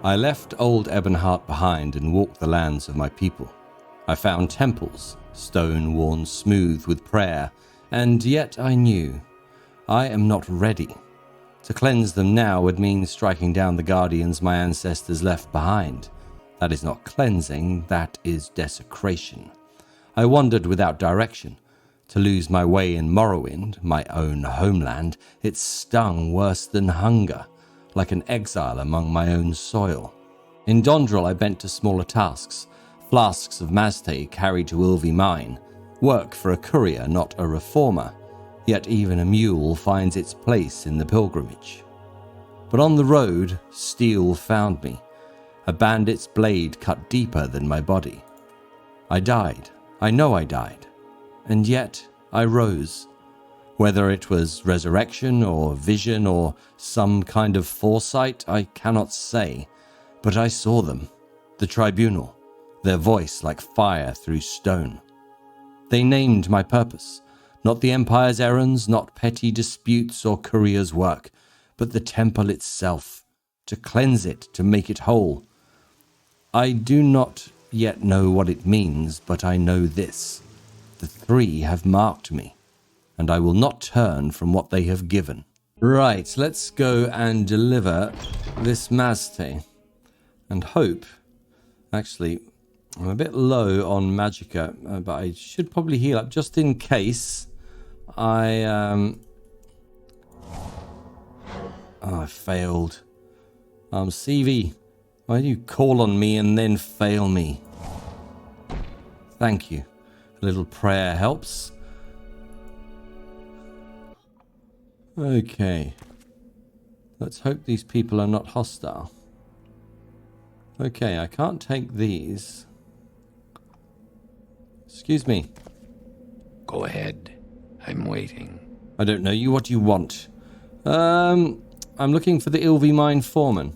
I left old Ebonheart behind and walked the lands of my people. I found temples, stone worn smooth with prayer, and yet I knew I am not ready. To cleanse them now would mean striking down the guardians my ancestors left behind. That is not cleansing, that is desecration. I wandered without direction. To lose my way in Morrowind, my own homeland, it stung worse than hunger, like an exile among my own soil. In Dondrel I bent to smaller tasks, flasks of Mazte carried to Ilvi Mine, work for a courier, not a reformer, yet even a mule finds its place in the pilgrimage. But on the road, steel found me. A bandit's blade cut deeper than my body. I died. I know I died. And yet I rose. Whether it was resurrection or vision or some kind of foresight, I cannot say. But I saw them. The Tribunal. Their voice like fire through stone. They named my purpose. Not the Empire's errands, not petty disputes or courier's work, but the temple itself. To cleanse it, to make it whole. I do not yet know what it means, but I know this. The three have marked me, and I will not turn from what they have given. Right, let's go and deliver this Mazte. And hope... Actually, I'm a bit low on Magicka, but I should probably heal up just in case I... I failed. CV, why do you call on me and then fail me? Thank you. A little prayer helps. Okay. Let's hope these people are not hostile. Okay, I can't take these. Excuse me. Go ahead. I'm waiting. I don't know you. What do you want? I'm looking for the Ilvi Mine foreman.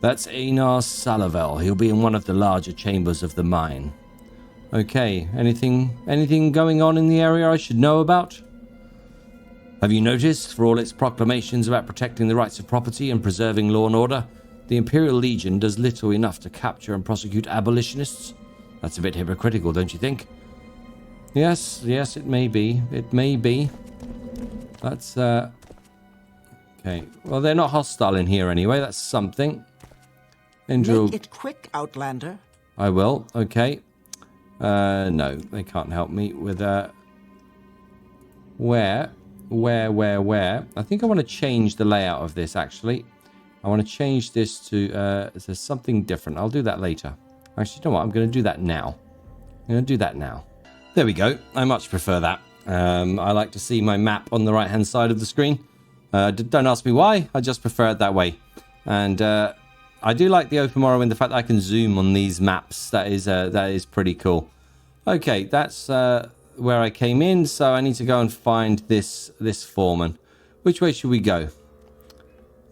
That's Einar Salavel. He'll be in one of the larger chambers of the mine. Okay, anything going on in the area I should know about? Have you noticed, for all its proclamations about protecting the rights of property and preserving law and order, the Imperial Legion does little enough to capture and prosecute abolitionists? That's a bit hypocritical, don't you think? Yes, it may be. It may be. That's, okay. Well, they're not hostile in here anyway. That's something. Make it quick, Outlander. I will. Okay. No, they can't help me with, where? I think I want to change the layout of this, actually. I want to change this to, something different. I'll do that later. Actually, you know what? I'm going to do that now. There we go. I much prefer that. I like to see my map on the right-hand side of the screen. Don't ask me why. I just prefer it that way. And I do like the open Morrowind, the fact that I can zoom on these maps. That is pretty cool. Okay, that's where I came in. So I need to go and find this foreman. Which way should we go?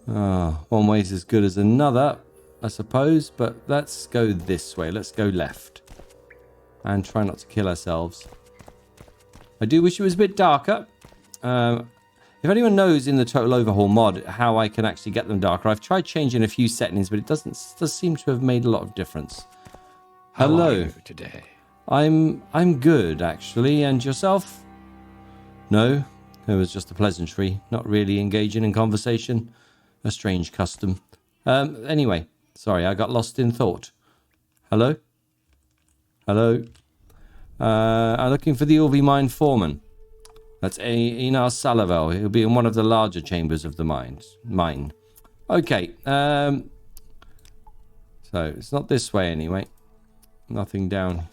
One way is as good as another, I suppose. But let's go this way. Let's go left. And try not to kill ourselves. I do wish it was a bit darker. If anyone knows in the Total Overhaul mod how I can actually get them darker, I've tried changing a few settings, but it does seem to have made a lot of difference. Hello. How are you today? I'm good, actually. And yourself? No, it was just a pleasantry. Not really engaging in conversation. A strange custom. Anyway, sorry, I got lost in thought. Hello? I'm looking for the Ilvi Mine foreman. That's Einar Salavel. He'll be in one of the larger chambers of the mine. Okay. So it's not this way anyway. Nothing down.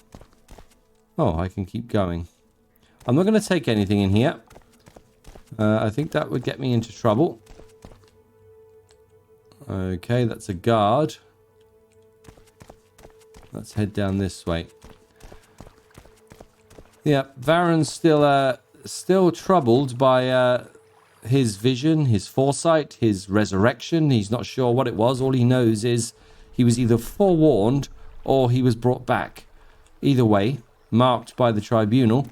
Oh, I can keep going. I'm not going to take anything in here. I think that would get me into trouble. Okay, that's a guard. Let's head down this way. Yeah, Varen's still troubled by his vision, his foresight, his resurrection. He's not sure what it was. All he knows is he was either forewarned or he was brought back. Either way, marked by the Tribunal,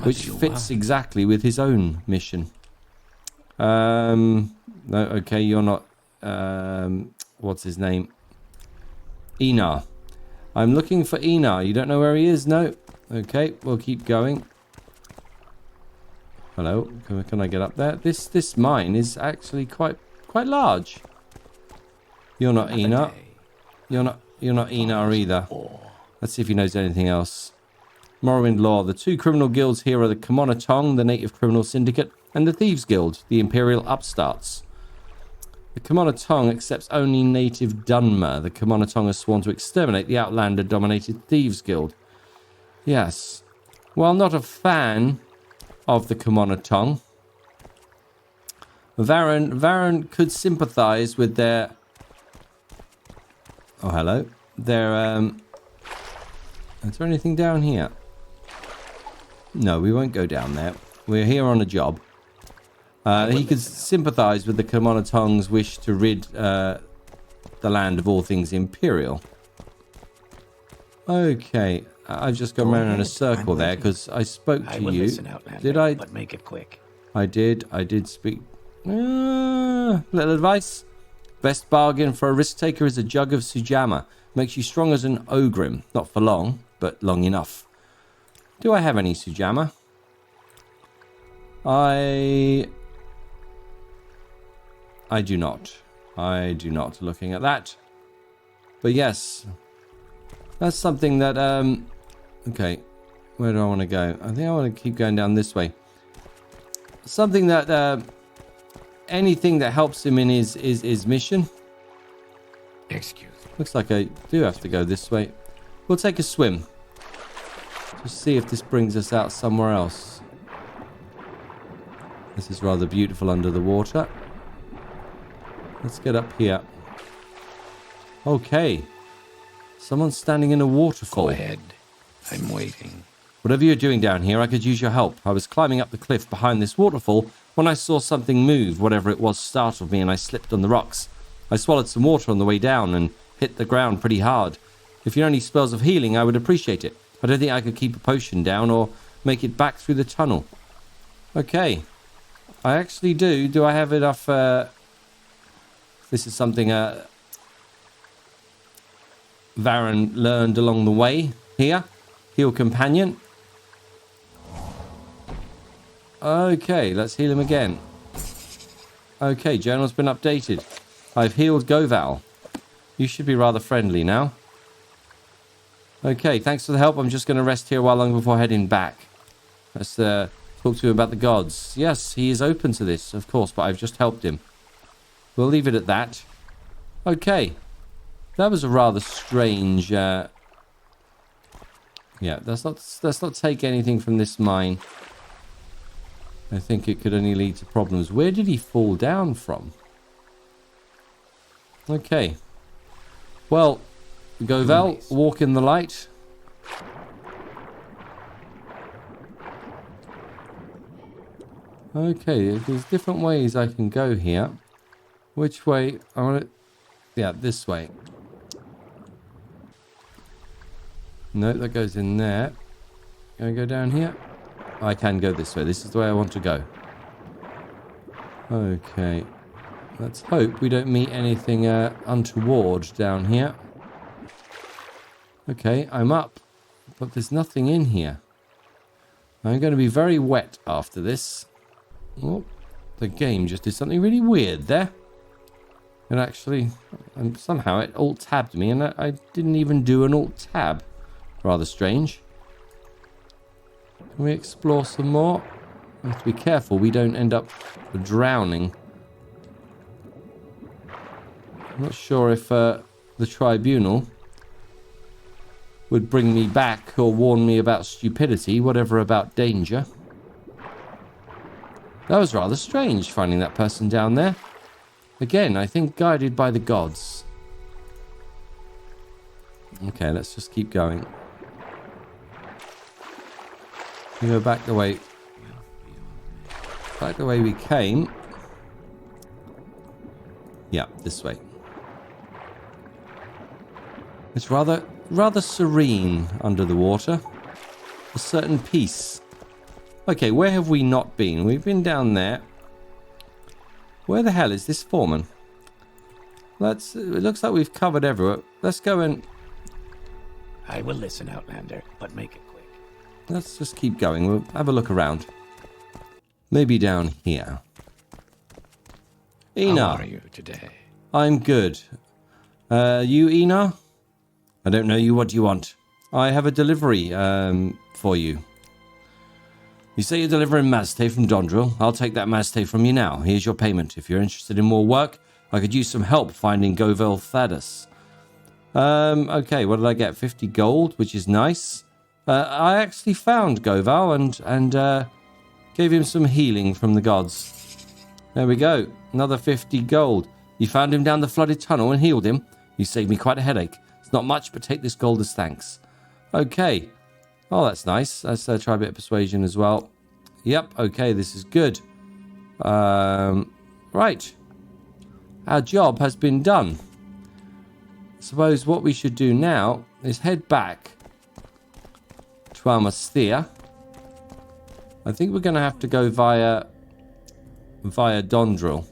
which fits exactly with his own mission. No, okay, you're not... what's his name? Enar. I'm looking for Enar. You don't know where he is? No. Okay, we'll keep going. Hello, can I get up there? This mine is actually quite large. You're not Enar. You're not Enar either. Let's see if he knows anything else. Morrowind law. The two criminal guilds here are the Tong, the native criminal syndicate, and the Thieves Guild, the imperial upstarts. The Tong accepts only native Dunmer. The Tong has sworn to exterminate the outlander-dominated Thieves Guild. Yes. While not a fan of the Tong, Varen could sympathize with their... Oh, hello. Their, Is there anything down here? No, we won't go down there. We're here on a job. He could sympathize with the Tong's wish to rid the land of all things imperial. Okay, I've just gone around in a circle there because I spoke to you. Did I? But make it quick. I did speak. Little advice. Best bargain for a risk taker is a jug of Sujamma. Makes you strong as an ogrim. Not for long, but long enough. Do I have any Sujamma? I do not. I do not, looking at that. But yes, that's something that, okay, where do I want to go? I think I want to keep going down this way. Something that, anything that helps him in his mission. Excuse me. Looks like I do have to go this way. We'll take a swim. Just see if this brings us out somewhere else. This is rather beautiful under the water. Let's get up here. Okay. Someone's standing in a waterfall. Go ahead. I'm waiting. Whatever you're doing down here, I could use your help. I was climbing up the cliff behind this waterfall when I saw something move. Whatever it was startled me and I slipped on the rocks. I swallowed some water on the way down and hit the ground pretty hard. If you know any spells of healing, I would appreciate it. I don't think I could keep a potion down or make it back through the tunnel. Okay. I actually do. Do I have enough... This is something Varen learned along the way here. Heal companion. Okay, let's heal him again. Okay, journal's been updated. I've healed Goval. You should be rather friendly now. Okay, thanks for the help. I'm just going to rest here while long before heading back. Let's talk to him about the gods. Yes, he is open to this, of course, but I've just helped him. We'll leave it at that. Okay. That was a rather strange... Yeah, let's not take anything from this mine. I think it could only lead to problems. Where did he fall down from? Okay. Well, Goval, walk in the light. Okay, there's different ways I can go here. Which way? I want to... Yeah, this way. No, that goes in there. Can I go down here? I can go this way. This is the way I want to go. Okay. Let's hope we don't meet anything untoward down here. Okay, I'm up. But there's nothing in here. I'm going to be very wet after this. Oh, the game just did something really weird there. And actually, somehow it alt-tabbed me, and I didn't even do an alt-tab. Rather strange. Can we explore some more? We have to be careful we don't end up drowning. I'm not sure if the Tribunal would bring me back or warn me about stupidity, whatever about danger. That was rather strange, finding that person down there. Again, I think guided by the gods. Okay, let's just keep going. We go back the way we came. Yeah, this way. It's rather serene under the water. A certain peace. Okay, where have we not been? We've been down there. Where the hell is this foreman? It looks like we've covered everywhere. Let's go and... I will listen, Outlander, but make it quick. Let's just keep going. We'll have a look around. Maybe down here. Ina. How are you today? I'm good. You, Ina? I don't know you. What do you want? I have a delivery for you. You say you're delivering Mazte from Dondril. I'll take that Mazte from you now. Here's your payment. If you're interested in more work, I could use some help finding Govel Thaddeus. Okay, what did I get? 50 gold, which is nice. I actually found Goval and gave him some healing from the gods. There we go. Another 50 gold. You found him down the flooded tunnel and healed him. You saved me quite a headache. It's not much, but take this gold as thanks. Okay. Oh, that's nice. Let's try a bit of persuasion as well. Yep. Okay, this is good. Right. Our job has been done. I suppose what we should do now is head back to Almas Thirr. I think we're going to have to go via Dondril,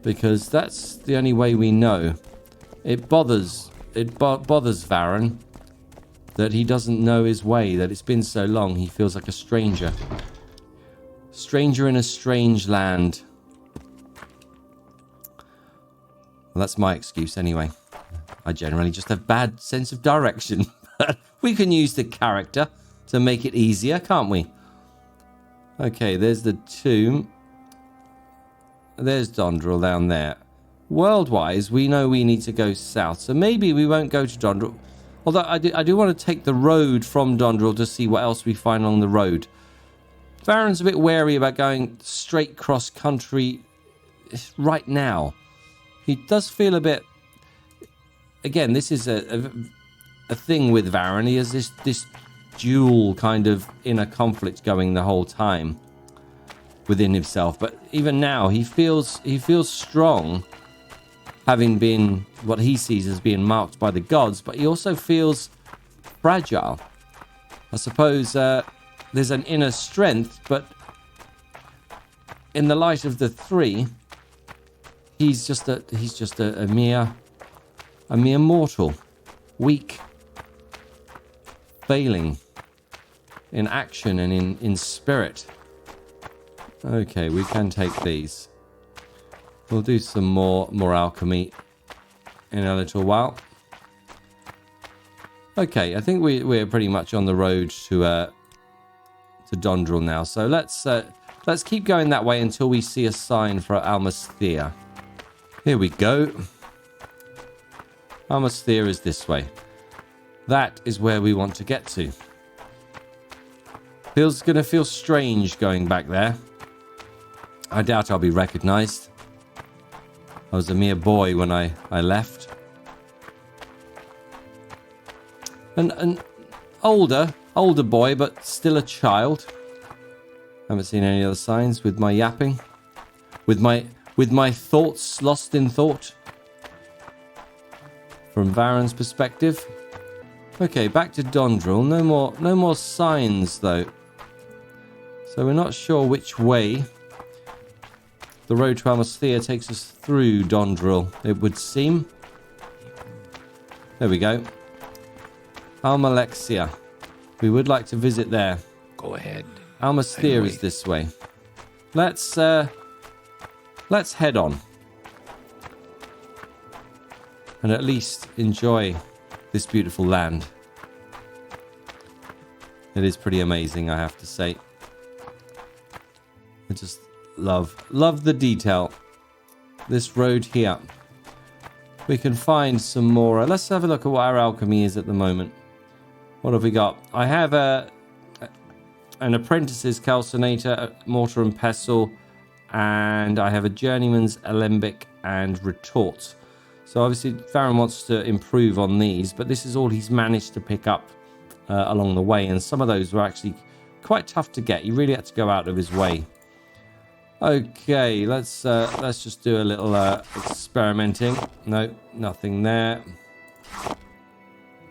because that's the only way we know. It bothers Varen that he doesn't know his way, that it's been so long he feels like a stranger. Stranger in a strange land. Well, that's my excuse anyway. I generally just have bad sense of direction. But we can use the character to make it easier, can't we? Okay, there's the tomb. There's Dondril down there. World-wise, we know we need to go south, so maybe we won't go to Dondril. Although I do want to take the road from Dondril to see what else we find along the road. Varen's a bit wary about going straight cross-country right now. He does feel a bit... Again, this is a thing with Varen. He has this dual kind of inner conflict going the whole time within himself. But even now, he feels strong, having been what he sees as being marked by the gods, but he also feels fragile. I suppose there's an inner strength, but in the light of the three, he's just a mere mortal, weak, failing in action and in spirit. Okay, we can take these. We'll do some more alchemy in a little while. Okay, I think we're pretty much on the road to Dondril now. So let's keep going that way until we see a sign for Almas Thirr. Here we go. Almas Thirr is this way. That is where we want to get to. Feels gonna feel strange going back there. I doubt I'll be recognized. I was a mere boy when I left. An older boy, but still a child. Haven't seen any other signs with my yapping. With my thoughts lost in thought. From Varen's perspective. Okay, back to Dondril. No more signs though. So we're not sure which way the road to Almas Thirr takes us through Dondril, it would seem. There we go. Almalexia. We would like to visit there. Go ahead. Almas Thirr is this way. Let's head on. And at least enjoy this beautiful land. It is pretty amazing, I have to say. I just love the detail. This road here. We can find some more. Let's have a look at what our alchemy is at the moment. What have we got? I have an apprentice's calcinator, mortar and pestle, and I have a journeyman's alembic and retort. So obviously Varen wants to improve on these, but this is all he's managed to pick up along the way, and some of those were actually quite tough to get. He really had to go out of his way. Okay, let's just do a little experimenting. No, nothing there.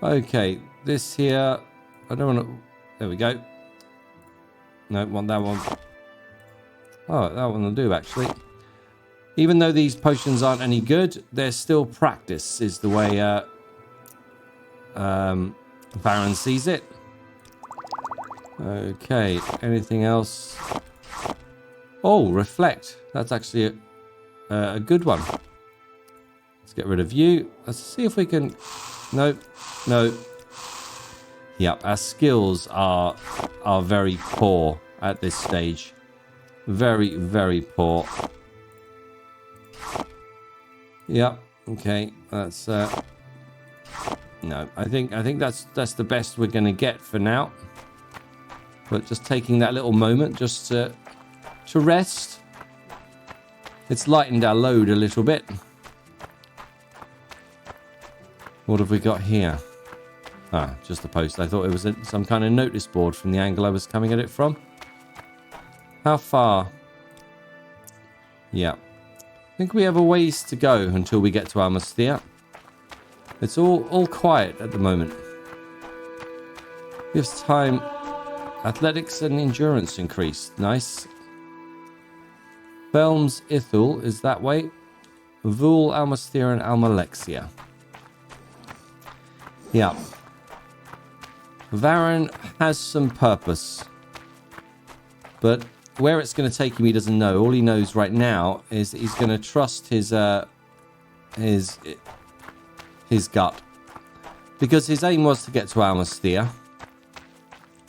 Okay, this here. I don't want to. There we go. No, want that one. Oh, that one will do actually. Even though these potions aren't any good, they're still practice, is the way Varen sees it. Okay, anything else? Oh, reflect. That's actually a good one. Let's get rid of you. Let's see if we can... No, no. Yep, our skills are very poor at this stage. Very, very poor. Yep. Okay. That's no. I think that's the best we're gonna get for now. But just taking that little moment just to rest. It's lightened our load a little bit. What have we got here? Ah, just a post. I thought it was some kind of notice board from the angle I was coming at it from. How far? Yeah. I think we have a ways to go until we get to Almas Thirr. It's all quiet at the moment. Gives time. Athletics and endurance increased. Nice. Belm's Ithul is that way. Vul, Almas Thirr, and Almalexia. Yeah. Varen has some purpose. But where it's going to take him, he doesn't know. All he knows right now is he's going to trust his gut. Because his aim was to get to Almas Thirr.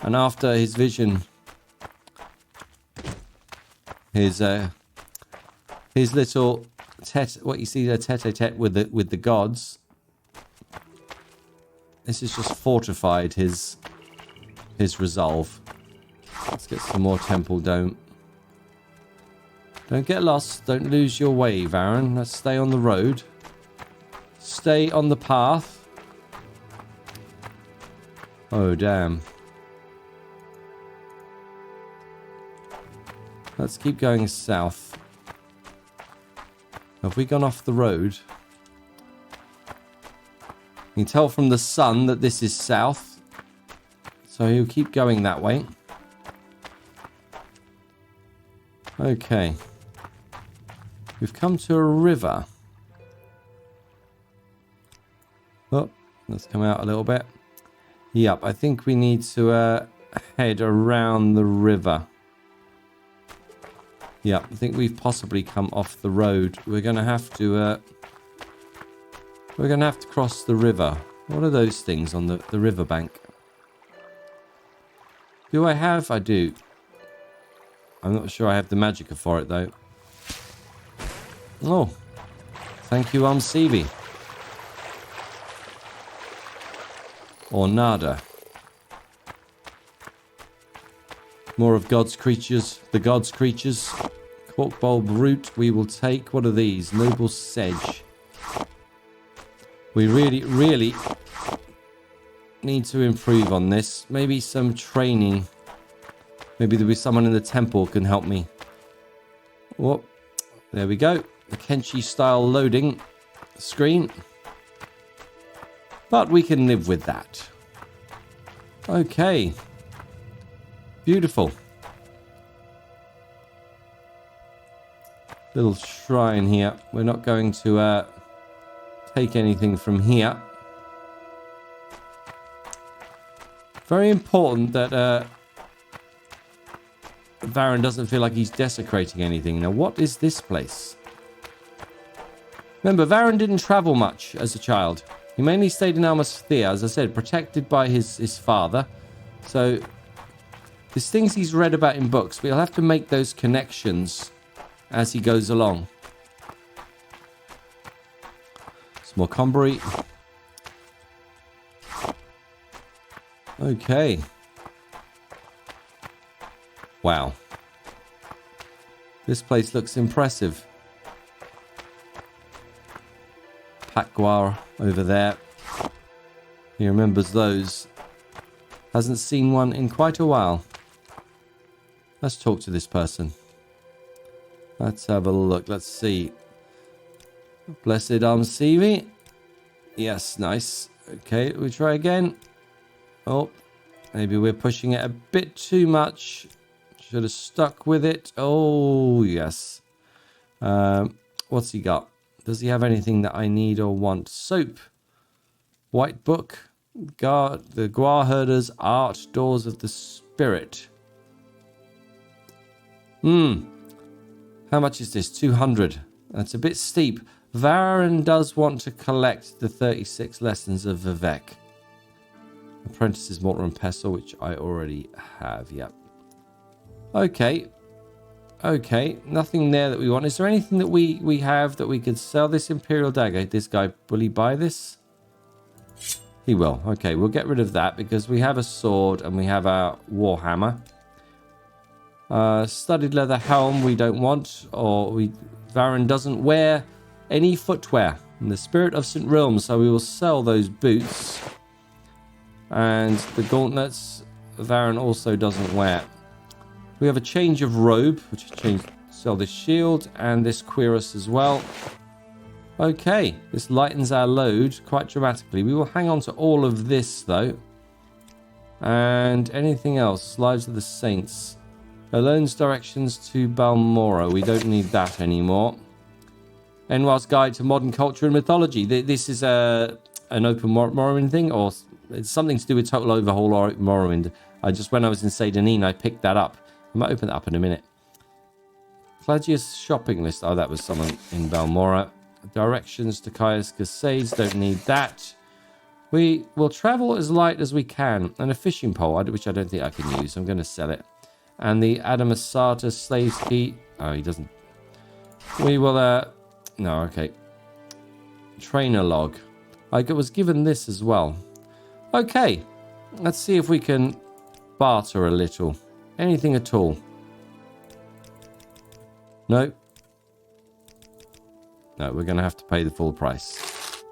And after his vision, his little what you see there, tete-a-tete with the gods, this has just fortified his resolve. Let's get some more temple dome. Don't get lost. Don't lose your way, Varen. Let's stay on the road. Stay on the path. Oh, damn. Let's keep going south. Have we gone off the road? You can tell from the sun that this is south. So he'll keep going that way. Okay. We've come to a river. Oh, let's come out a little bit. Yep, I think we need to head around the river. Yeah, I think we've possibly come off the road. We're gonna have to cross the river. What are those things on the riverbank? Do I have? I do. I'm not sure I have the magicka for it though. Oh, thank you, Sevi. Or nada. More of God's creatures. The God's creatures. Corkbulb root we will take. What are these? Noble sedge. We really, really need to improve on this. Maybe some training. Maybe there'll be someone in the temple can help me. Whoop. There we go. The Kenshi style loading screen. But we can live with that. Okay. Beautiful. Little shrine here. We're not going to take anything from here. Very important that Varen doesn't feel like he's desecrating anything. Now, what is this place? Remember, Varen didn't travel much as a child. He mainly stayed in Almas Thirr, as I said, protected by his father. So, there's things he's read about in books, but he'll have to make those connections as he goes along. Some more Combury. Okay. Wow. This place looks impressive. Pakguar over there. He remembers those. Hasn't seen one in quite a while. Let's talk to this person. Let's have a look. Let's see. Blessed Sevi. Yes, nice. Okay, we try again. Oh, maybe we're pushing it a bit too much. Should have stuck with it. Oh, yes. What's he got? Does he have anything that I need or want? Soap. White book. Guard. The Guar Herders Art. Doors of the Spirit. How much is this? 200. That's a bit steep. Varen does want to collect the 36 lessons of Vivek. Apprentices, mortar and pestle, which I already have. Yep. Okay. Okay. Nothing there that we want. Is there anything that we have that we could sell? This Imperial Dagger. This guy, will he buy this? He will. Okay, we'll get rid of that because we have a sword and we have our Warhammer. Studded leather helm we don't want, or Varen doesn't wear any footwear in the spirit of St. Realm, so we will sell those boots. And the gauntlets Varen also doesn't wear. We have a change of robe, which is sell this shield and this cuirass as well. Okay, this lightens our load quite dramatically. We will hang on to all of this though. And anything else? Lives of the Saints. Alone's directions to Balmora. We don't need that anymore. Enwar's Guide to Modern Culture and Mythology. This is an open Morrowind thing, or it's something to do with Total Overhaul or Morrowind. When I was in Seydanine, I picked that up. I might open that up in a minute. Claudius shopping list. Oh, that was someone in Balmora. Directions to Caius Casades. Don't need that. We will travel as light as we can. And a fishing pole, which I don't think I can use. I'm going to sell it. And the Adamasata slave's key. Oh, he doesn't. We will, no, okay. Trainer log. I was given this as well. Okay. Let's see if we can barter a little. Anything at all. No. No, we're going to have to pay the full price.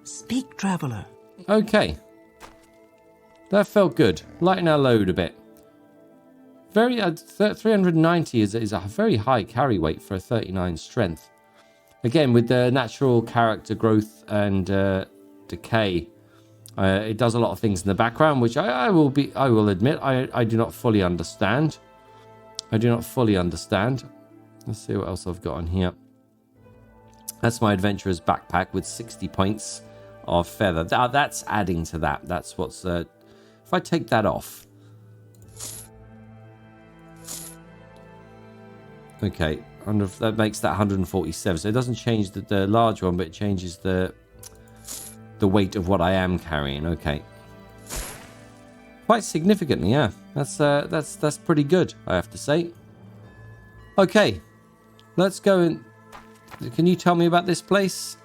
Speak, traveler. Okay. That felt good. Lighten our load a bit. 390 is a very high carry weight for a 39 strength. Again, with the natural character growth and decay, it does a lot of things in the background, which I will admit I do not fully understand. I do not fully understand. Let's see what else I've got on here. That's my adventurer's backpack with 60 points of feather. That's adding to that. That's what's... if I take that off... Okay, that makes that 147. So it doesn't change the large one, but it changes the weight of what I am carrying. Okay, quite significantly, yeah. That's pretty good, I have to say. Okay, let's go and. Can you tell me about this place?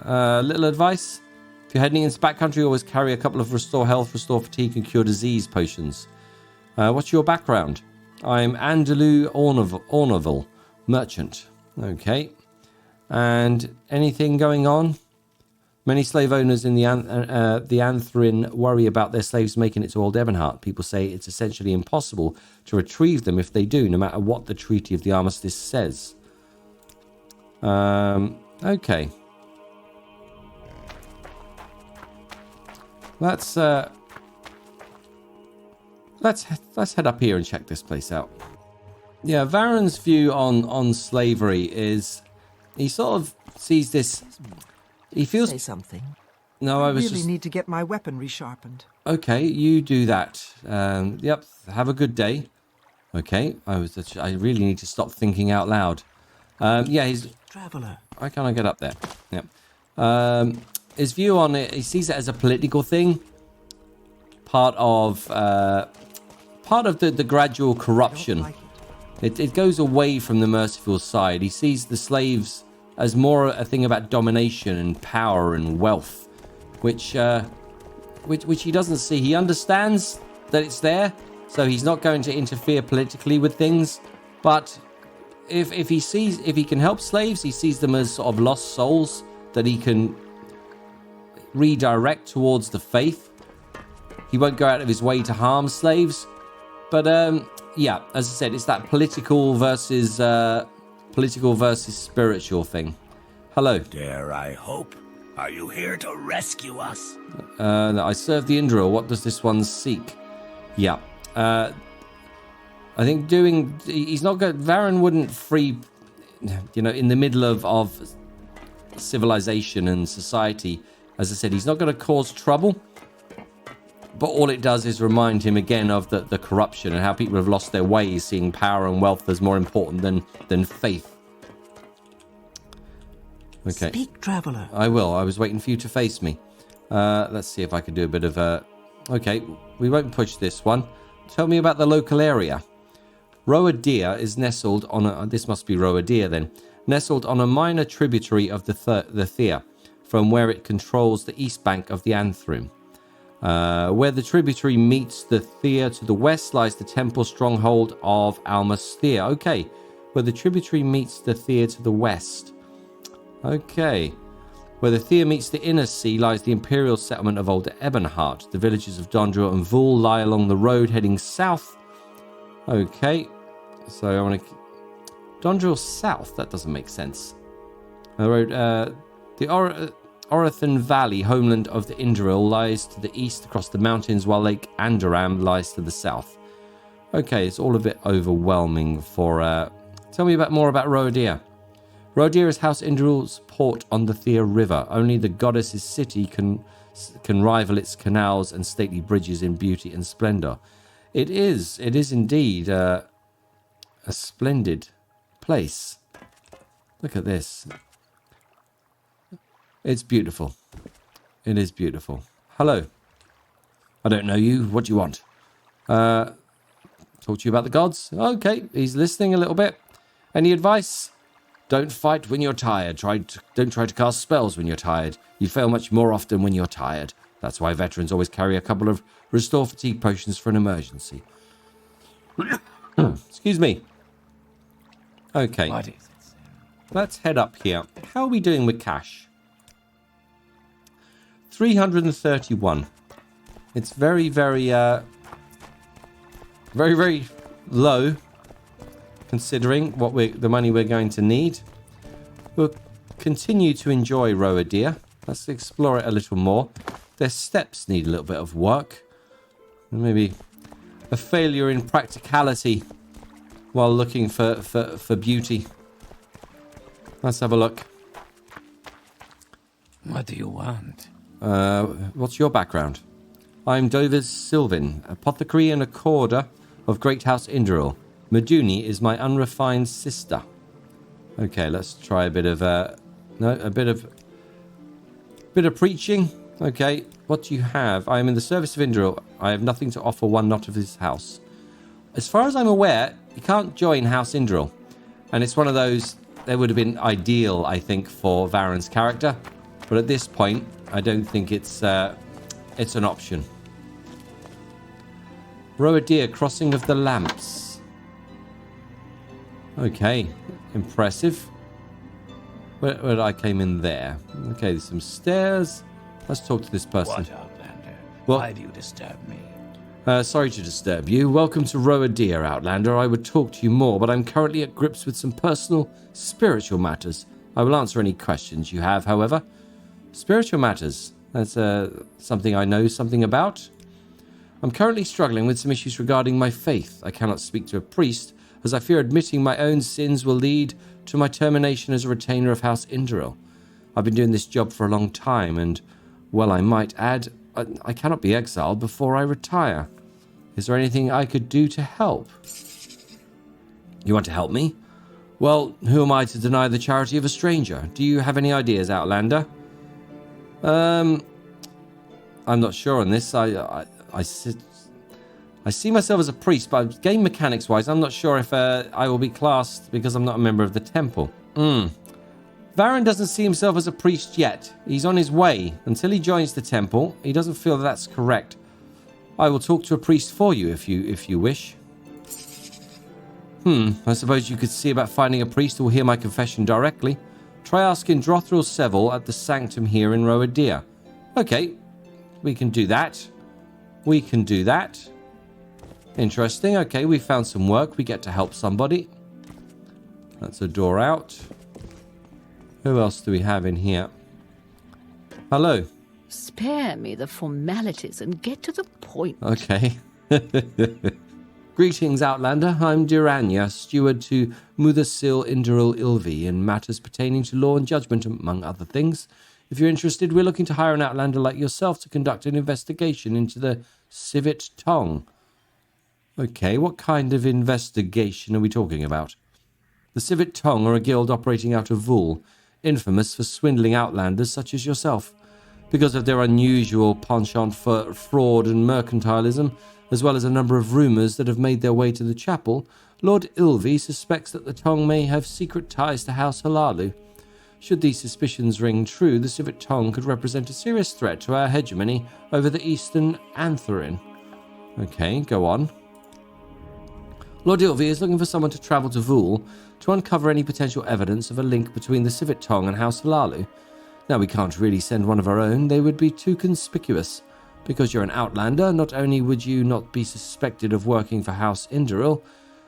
Little advice: if you're heading into backcountry, always carry a couple of restore health, restore fatigue, and cure disease potions. What's your background? I'm Andalou Orneville, merchant. Okay. And anything going on? Many slave owners in the Anthrin worry about their slaves making it to Old Ebonheart. People say it's essentially impossible to retrieve them if they do, no matter what the Treaty of the Armistice says. Okay. Let's head up here and check this place out. Yeah, Varen's view on slavery is he sort of sees this. He feels. Say something. No, I was really just need to get my weapon resharpened. Okay, you do that. Yep. Have a good day. Okay. I really need to stop thinking out loud. Yeah, he's traveler. Why can't I get up there? Yep. His view on it, he sees it as a political thing. Part of the gradual corruption. Like It goes away from the merciful side. He sees the slaves as more a thing about domination and power and wealth, which he doesn't see. He understands that it's there, so he's not going to interfere politically with things. But if he can help slaves, he sees them as sort of lost souls that he can redirect towards the faith. He won't go out of his way to harm slaves. But yeah, as I said, it's that political versus spiritual thing. Hello. Dare I hope? Are you here to rescue us? I serve the Indril. What does this one seek? Yeah. I think he's not good. Varen wouldn't free. you know, in the middle of civilization and society, as I said, he's not going to cause trouble. But all it does is remind him again of the corruption and how people have lost their ways, seeing power and wealth as more important than faith. Okay. Speak, traveler. I will. I was waiting for you to face me. Let's see if I can do a bit of a... Okay, we won't push this one. Tell me about the local area. Roa Dyr is nestled on a... This must be Roa Dyr then. Nestled on a minor tributary of the Thir, from where it controls the east bank of the Anthrum. Where the tributary meets the Thir to the west lies the temple stronghold of Almas Thirr. Okay, where the tributary meets the Thir to the west. Okay. Where the Thir meets the inner sea lies the imperial settlement of Old Ebonheart. The villages of Dondril and Vul lie along the road heading south. Okay. So I want to... Dondril south? That doesn't make sense. The road... the Orathan Valley, homeland of the Indril, lies to the east across the mountains, while Lake Andoram lies to the south. Okay, it's all a bit overwhelming for... Tell me more about Roa Dyr. Roa Dyr is House Indril's port on the Thir River. Only the goddess's city can rival its canals and stately bridges in beauty and splendor. It is indeed a splendid place. Look at this. It's beautiful. It is beautiful. Hello. I don't know you. What do you want? Talk to you about the gods? Okay, he's listening a little bit. Any advice? Don't fight when you're tired. Don't try to cast spells when you're tired. You fail much more often when you're tired. That's why veterans always carry a couple of restore fatigue potions for an emergency. Excuse me. Okay. What is it? Let's head up here. How are we doing with cash? 331. It's very, very low, considering the money we're going to need. We'll continue to enjoy Roa Dyr. Let's explore it a little more. Their steps need a little bit of work. Maybe a failure in practicality while looking for beauty. Let's have a look. What do you want? What's your background? I'm Dovis Sylvan, apothecary and accorder of Great House Indril. Meduni is my unrefined sister. Okay, let's try a bit of preaching. Okay, what do you have? I am in the service of Indril. I have nothing to offer one not of his house. As far as I'm aware, you can't join House Indril. And it's one of those that would have been ideal, I think, for Varen's character. But at this point, I don't think it's an option. Roa Dyr, Crossing of the Lamps. Okay, impressive. Where I came in there. Okay, there's some stairs. Let's talk to this person. What, Outlander? Well, why do you disturb me? Sorry to disturb you. Welcome to Roa Dyr, Outlander. I would talk to you more, but I'm currently at grips with some personal, spiritual matters. I will answer any questions you have, however. Spiritual matters. That's something I know something about. I'm currently struggling with some issues regarding my faith. I cannot speak to a priest, as I fear admitting my own sins will lead to my termination as a retainer of House Indril. I've been doing this job for a long time, and, well, I might add, I cannot be exiled before I retire. Is there anything I could do to help? You want to help me? Well, who am I to deny the charity of a stranger? Do you have any ideas, Outlander? I'm not sure on this. I see myself as a priest, but game mechanics wise, I'm not sure if I will be classed because I'm not a member of the temple. Varen doesn't see himself as a priest yet. He's on his way. Until he joins the temple, he doesn't feel that's correct. I will talk to a priest for you if you wish. I suppose you could see about finding a priest who will hear my confession directly. Try asking Drothril Seville at the sanctum here in Roa Dyr. Okay, we can do that. We can do that. Interesting. Okay, we found some work. We get to help somebody. That's a door out. Who else do we have in here? Hello. Spare me the formalities and get to the point. Okay. Greetings, Outlander. I'm Diranya, steward to Muthasil Indiril Ilvi in matters pertaining to law and judgment, among other things. If you're interested, we're looking to hire an Outlander like yourself to conduct an investigation into the Civet Tong. Okay, what kind of investigation are we talking about? The Civet Tong are a guild operating out of Vul, infamous for swindling Outlanders such as yourself. Because of their unusual penchant for fraud and mercantilism, as well as a number of rumours that have made their way to the chapel, Lord Ilvi suspects that the Tong may have secret ties to House Halalu. Should these suspicions ring true, the Civet Tong could represent a serious threat to our hegemony over the Eastern Antherin. Okay, go on. Lord Ilvi is looking for someone to travel to Vul to uncover any potential evidence of a link between the Civet Tong and House Halalu. Now, we can't really send one of our own. They would be too conspicuous. Because you're an Outlander, not only would you not be suspected of working for House Indiril,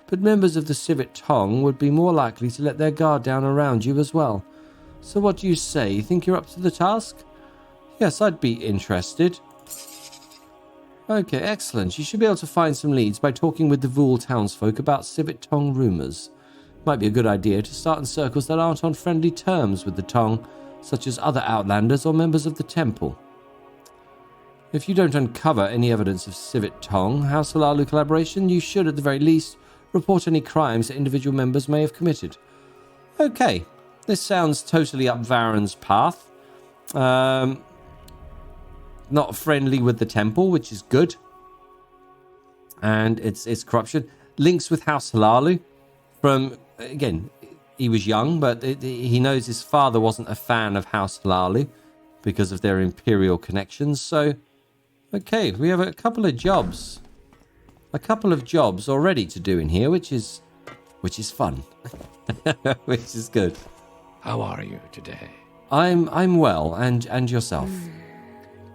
but members of the Civet Tong would be more likely to let their guard down around you as well. So what do you say? You think you're up to the task? Yes, I'd be interested. Okay, excellent. You should be able to find some leads by talking with the Vul townsfolk about Civet Tong rumours. Might be a good idea to start in circles that aren't on friendly terms with the Tong, such as other Outlanders or members of the Temple. If you don't uncover any evidence of Civet Tong, House Halalu collaboration, you should, at the very least, report any crimes that individual members may have committed. Okay, this sounds totally up Varen's path. Not friendly with the Temple, which is good. And it's corruption. Links with House Halalu from, again, he was young, but he knows his father wasn't a fan of House Halalu because of their imperial connections. So, okay, we have a couple of jobs already to do in here, which is fun, which is good. How are you today? I'm well, and yourself?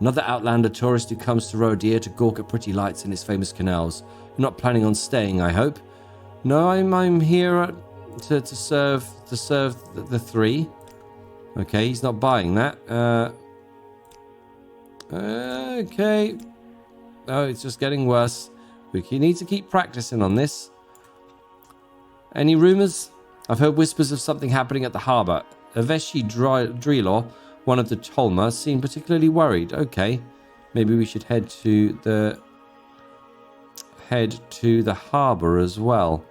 Another Outlander tourist who comes to Roa Dyr to gawk at pretty lights in its famous canals. You're not planning on staying, I hope. No, I'm here to serve the three. Okay, he's not buying that. Okay. Oh, it's just getting worse. We need to keep practicing on this. Any rumours? I've heard whispers of something happening at the harbour. Aveshi Drelor, one of the Tolma, seemed particularly worried. Okay, maybe we should head to the harbour as well.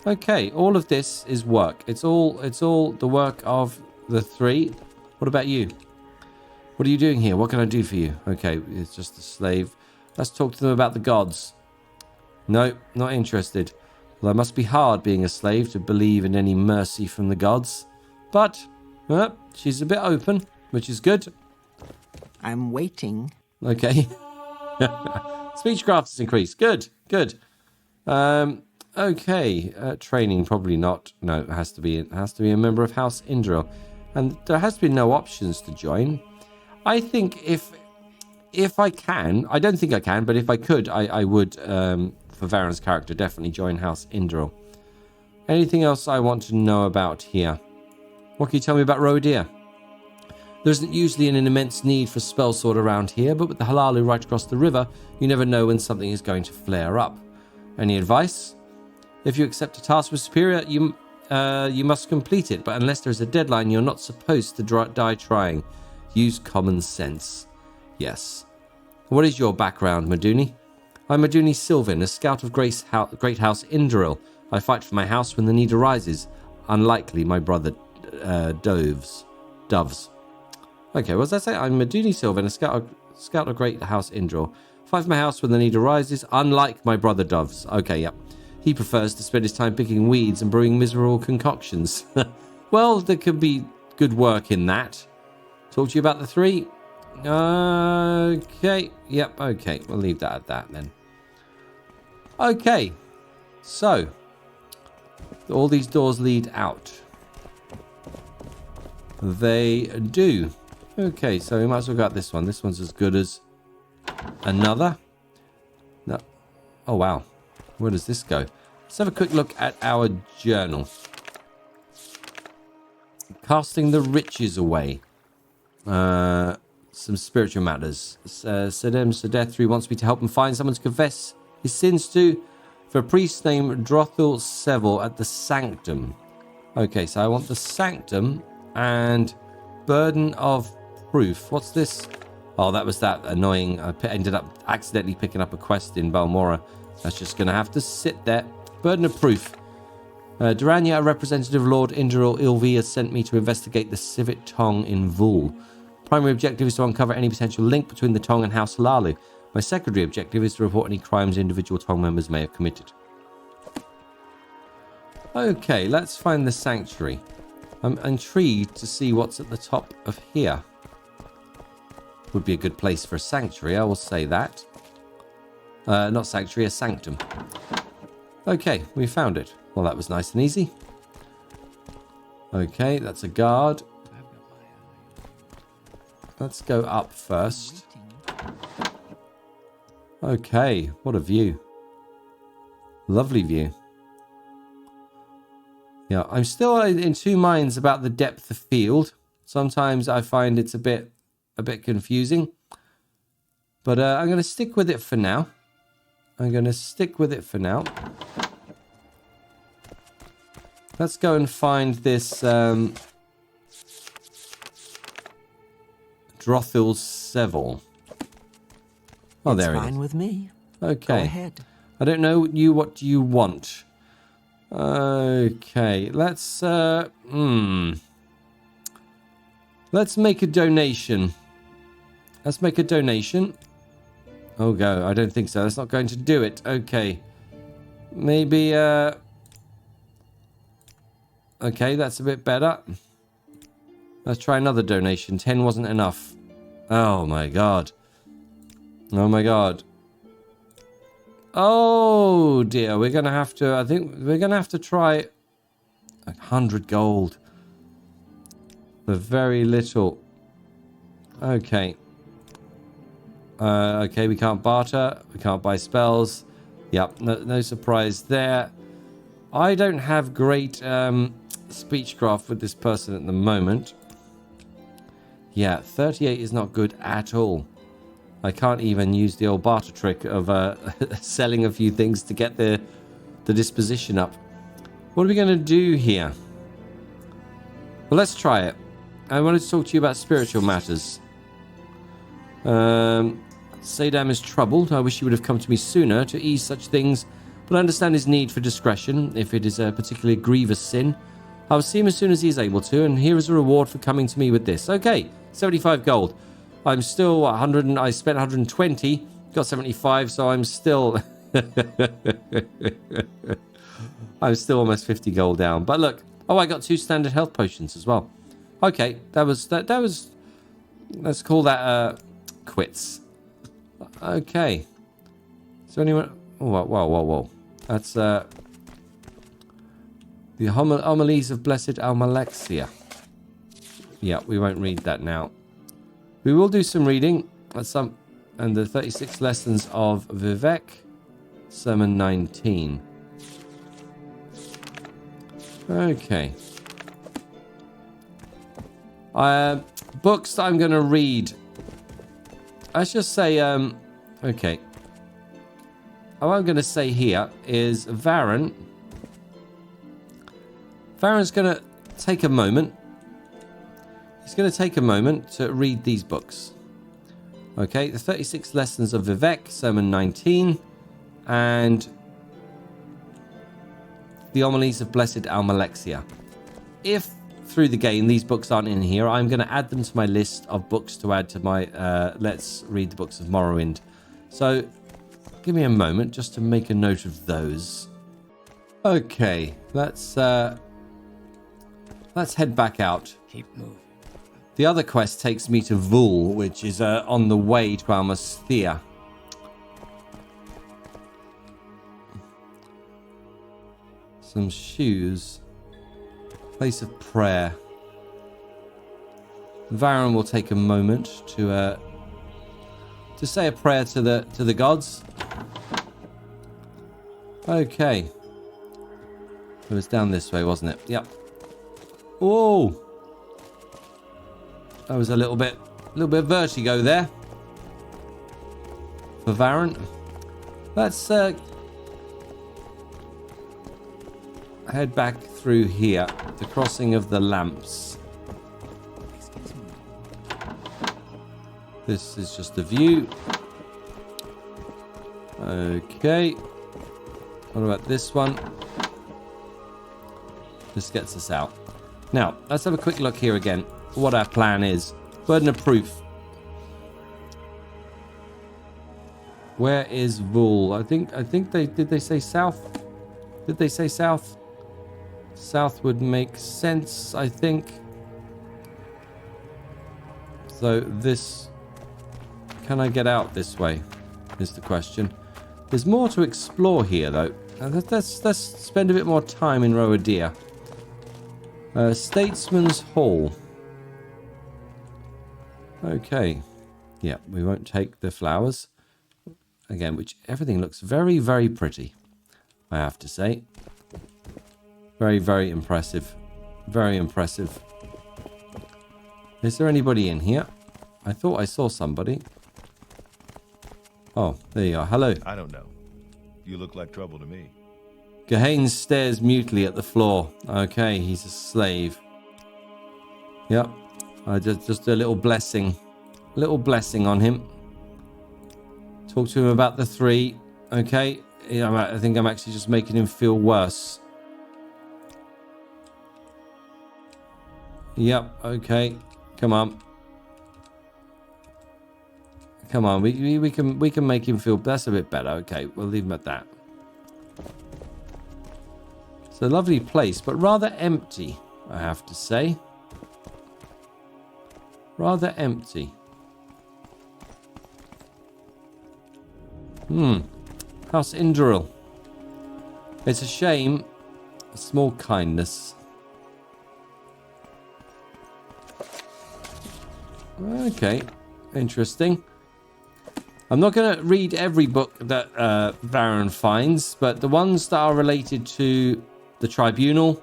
Okay, all of this is work. It's all the work of the three. What about you? What are you doing here? What can I do for you? Okay, it's just a slave. Let's talk to them about the gods. No, not interested. Well, it must be hard being a slave to believe in any mercy from the gods. But, she's a bit open, which is good. I'm waiting. Okay. Speechcraft has increased. Good. Okay. Training, probably not. No, it has to be a member of House Indiril. And there has been no options to join. I think if I can, I don't think I can, but if I could, I would, for Varen's character, definitely join House Indiril. Anything else I want to know about here? What can you tell me about Roa Dyr? There isn't usually an immense need for spellsword around here, but with the Halalu right across the river, you never know when something is going to flare up. Any advice? If you accept a task with Superior, you must complete it, but unless there is a deadline, you're not supposed to die trying. Use common sense. Yes. What is your background, Maduni? I'm Maduni Sylvan, a scout of Great House Indiril. I fight for my house when the need arises. Unlikely my brother Doves. Okay, what does that say? I'm Maduni Sylvan, a scout of Great House Indiril. Fight for my house when the need arises. Unlike my brother Doves. Okay, yep. He prefers to spend his time picking weeds and brewing miserable concoctions. Well, there could be good work in that. Talk to you about the three. Okay. Yep. Okay. We'll leave that at that then. Okay. So, all these doors lead out. They do. Okay. So we might as well go at this one. This one's as good as another. No. Oh, wow. Where does this go? Let's have a quick look at our journal. Casting the riches away. Some spiritual matters. Sedem Sedethri wants me to help him find someone to confess his sins to. for a priest named Drothel Seville at the Sanctum. Okay, so I want the Sanctum and Burden of Proof. What's this? Oh, that was that annoying. I ended up accidentally picking up a quest in Balmora. That's just going to have to sit there. Burden of Proof. Durania, a representative Lord Indral Ilvi, has sent me to investigate the Civet Tong in Vul. Primary objective is to uncover any potential link between the Tong and House Lalu. My secondary objective is to report any crimes individual Tong members may have committed. Okay, let's find the sanctuary. I'm intrigued to see what's at the top of here. Would be a good place for a sanctuary, I will say that. Not sanctuary, a sanctum. Okay, we found it. Well, that was nice and easy. Okay, that's a guard. Let's go up first. Okay, what a view. Lovely view. Yeah, I'm still in two minds about the depth of field. Sometimes I find it's a bit confusing. But I'm going to stick with it for now. Let's go and find this Drothel Seville. Oh, there it is. It's fine with me. Okay. Go ahead. I don't know what do you want. Okay, let's make a donation. Oh, go. I don't think so. That's not going to do it. Okay. Maybe, okay, that's a bit better. Let's try another donation. 10 wasn't enough. Oh, my God. Oh, my God. Oh, dear. We're going to have to, I think we're going to have to try 100 gold. For very little. Okay. Okay, we can't barter. We can't buy spells. Yep, no surprise there. I don't have great speechcraft with this person at the moment. Yeah, 38 is not good at all. I can't even use the old barter trick of selling a few things to get the disposition up. What are we going to do here? Well, let's try it. I wanted to talk to you about spiritual matters. Sadam is troubled. I wish he would have come to me sooner to ease such things, but I understand his need for discretion if it is a particularly grievous sin. I will see him as soon as he is able to, and here is a reward for coming to me with this. Okay, 75 gold. I'm still 100, and I spent 120, got 75, so I'm still I'm still almost 50 gold down. But look, oh, I got 2 standard health potions as well. Okay, that was let's call that quits. Okay. So anyone? Oh, whoa. That's the homilies of Blessed Almalexia. Yeah, we won't read that now. We will do some reading at some, and the 36 lessons of Vivek, Sermon 19. Okay. Books that I'm going to read. Let's just say, okay. What I'm going to say here is Varen. Varen's going to take a moment. He's going to take a moment to read these books. Okay, the 36 lessons of Vivek, Sermon 19, and the homilies of Blessed Almalexia. If through the game these books aren't in here, I'm going to add them to my list of books to add to my Let's Read the Books of Morrowind. So give me a moment just to make a note of those. Okay, let's head back out. Keep moving. The other quest takes me to Vul, which is on the way to Almas Thirr. Some shoes. Place of prayer. Varen will take a moment to say a prayer to the gods. Okay. It was down this way, wasn't it? Yep. Whoa! That was a little bit of vertigo there for Varen. Let's head back through here. The crossing of the lamps. This is just the view. Okay. What about this one? This gets us out. Now, let's have a quick look here again. What our plan is. Burden of proof. Where is Vul? I think did they say south? Did they say south? South would make sense, I think. So this, can I get out this way? Is the question. There's more to explore here, though. Let's spend a bit more time in Roa Dyr. Statesman's Hall. Okay. Yeah, we won't take the flowers. Again, which everything looks very, very pretty, I have to say. Very, very impressive. Very impressive. Is there anybody in here? I thought I saw somebody. Oh, there you are. Hello. I don't know. You look like trouble to me. Gahain stares mutely at the floor. Okay, he's a slave. Yep. I just a little blessing. Little blessing on him. Talk to him about the 3. Okay. Yeah, I think I'm actually just making him feel worse. Yep. Okay. Come on. Come on. We can make him feel. That's a bit better. Okay. We'll leave him at that. It's a lovely place, but rather empty, I have to say. Rather empty. House Indril. It's a shame. A small kindness. Okay. Interesting. I'm not going to read every book that Varen finds, but the ones that are related to the Tribunal,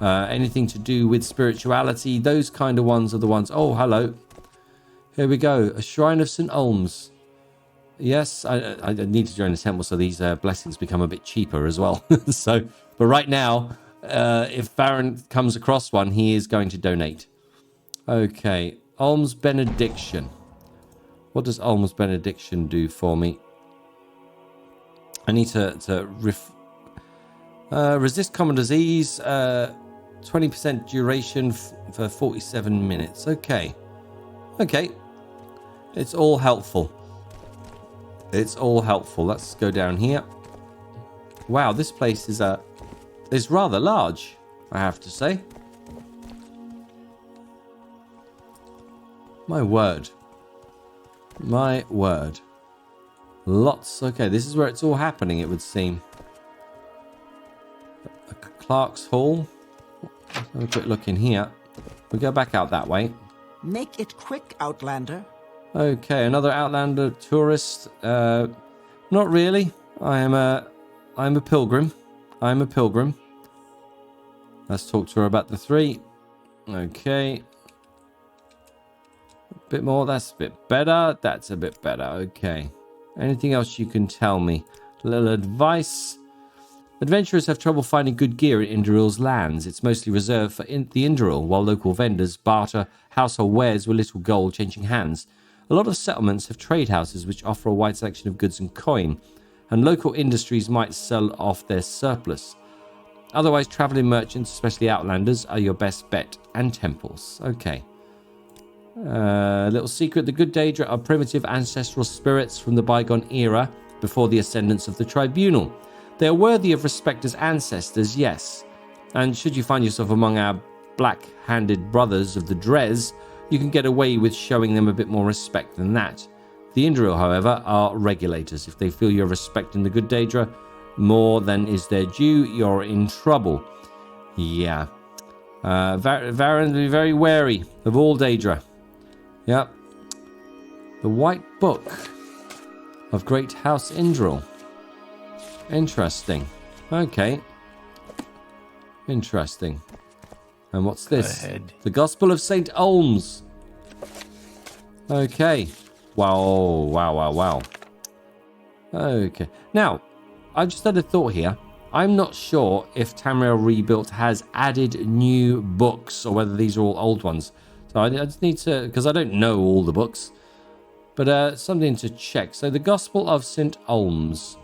anything to do with spirituality, those kind of ones are the ones. Oh, hello. Here we go. A Shrine of St. Olms. Yes, I need to join the temple so these blessings become a bit cheaper as well. But right now, if Varen comes across one, he is going to donate. Okay, Alms Benediction. What does Alms Benediction do for me? I need to resist common disease, 20% duration for 47 minutes. Okay. Okay. It's all helpful. It's all helpful. Let's go down here. Wow, this place is rather large, I have to say. My word. My word. Lots. Okay, this is where it's all happening, it would seem. Clark's Hall. Let's have a quick look in here. We'll go back out that way. Make it quick, Outlander. Okay, another Outlander tourist. Not really. I'm a pilgrim. I'm a pilgrim. Let's talk to her about the 3. Okay. A bit more. That's a bit better. That's a bit better. Okay. Anything else you can tell me? A little advice. Adventurers have trouble finding good gear in Indril's lands. It's mostly reserved for the Indril, while local vendors barter household wares with little gold changing hands. A lot of settlements have trade houses which offer a wide selection of goods and coin, and local industries might sell off their surplus. Otherwise, traveling merchants, especially outlanders, are your best bet, and temples. Okay. Little secret, the good Daedra are primitive ancestral spirits from the bygone era before the ascendance of the Tribunal. They are worthy of respect as ancestors, yes. And should you find yourself among our black-handed brothers of the Dres, you can get away with showing them a bit more respect than that. The Indril, however, are regulators. If they feel you're respecting the good Daedra more than is their due, you're in trouble. Yeah. Varen, be very wary of all Daedra. Yep. The White Book of Great House Indril. Interesting. Okay. Interesting. And what's this? Ahead. The Gospel of St. Olms. Okay. Wow. Okay. Now, I've just had a thought here. I'm not sure if Tamriel Rebuilt has added new books or whether these are all old ones. So I just need to, because I don't know all the books, but something to check. So the Gospel of St. Alms.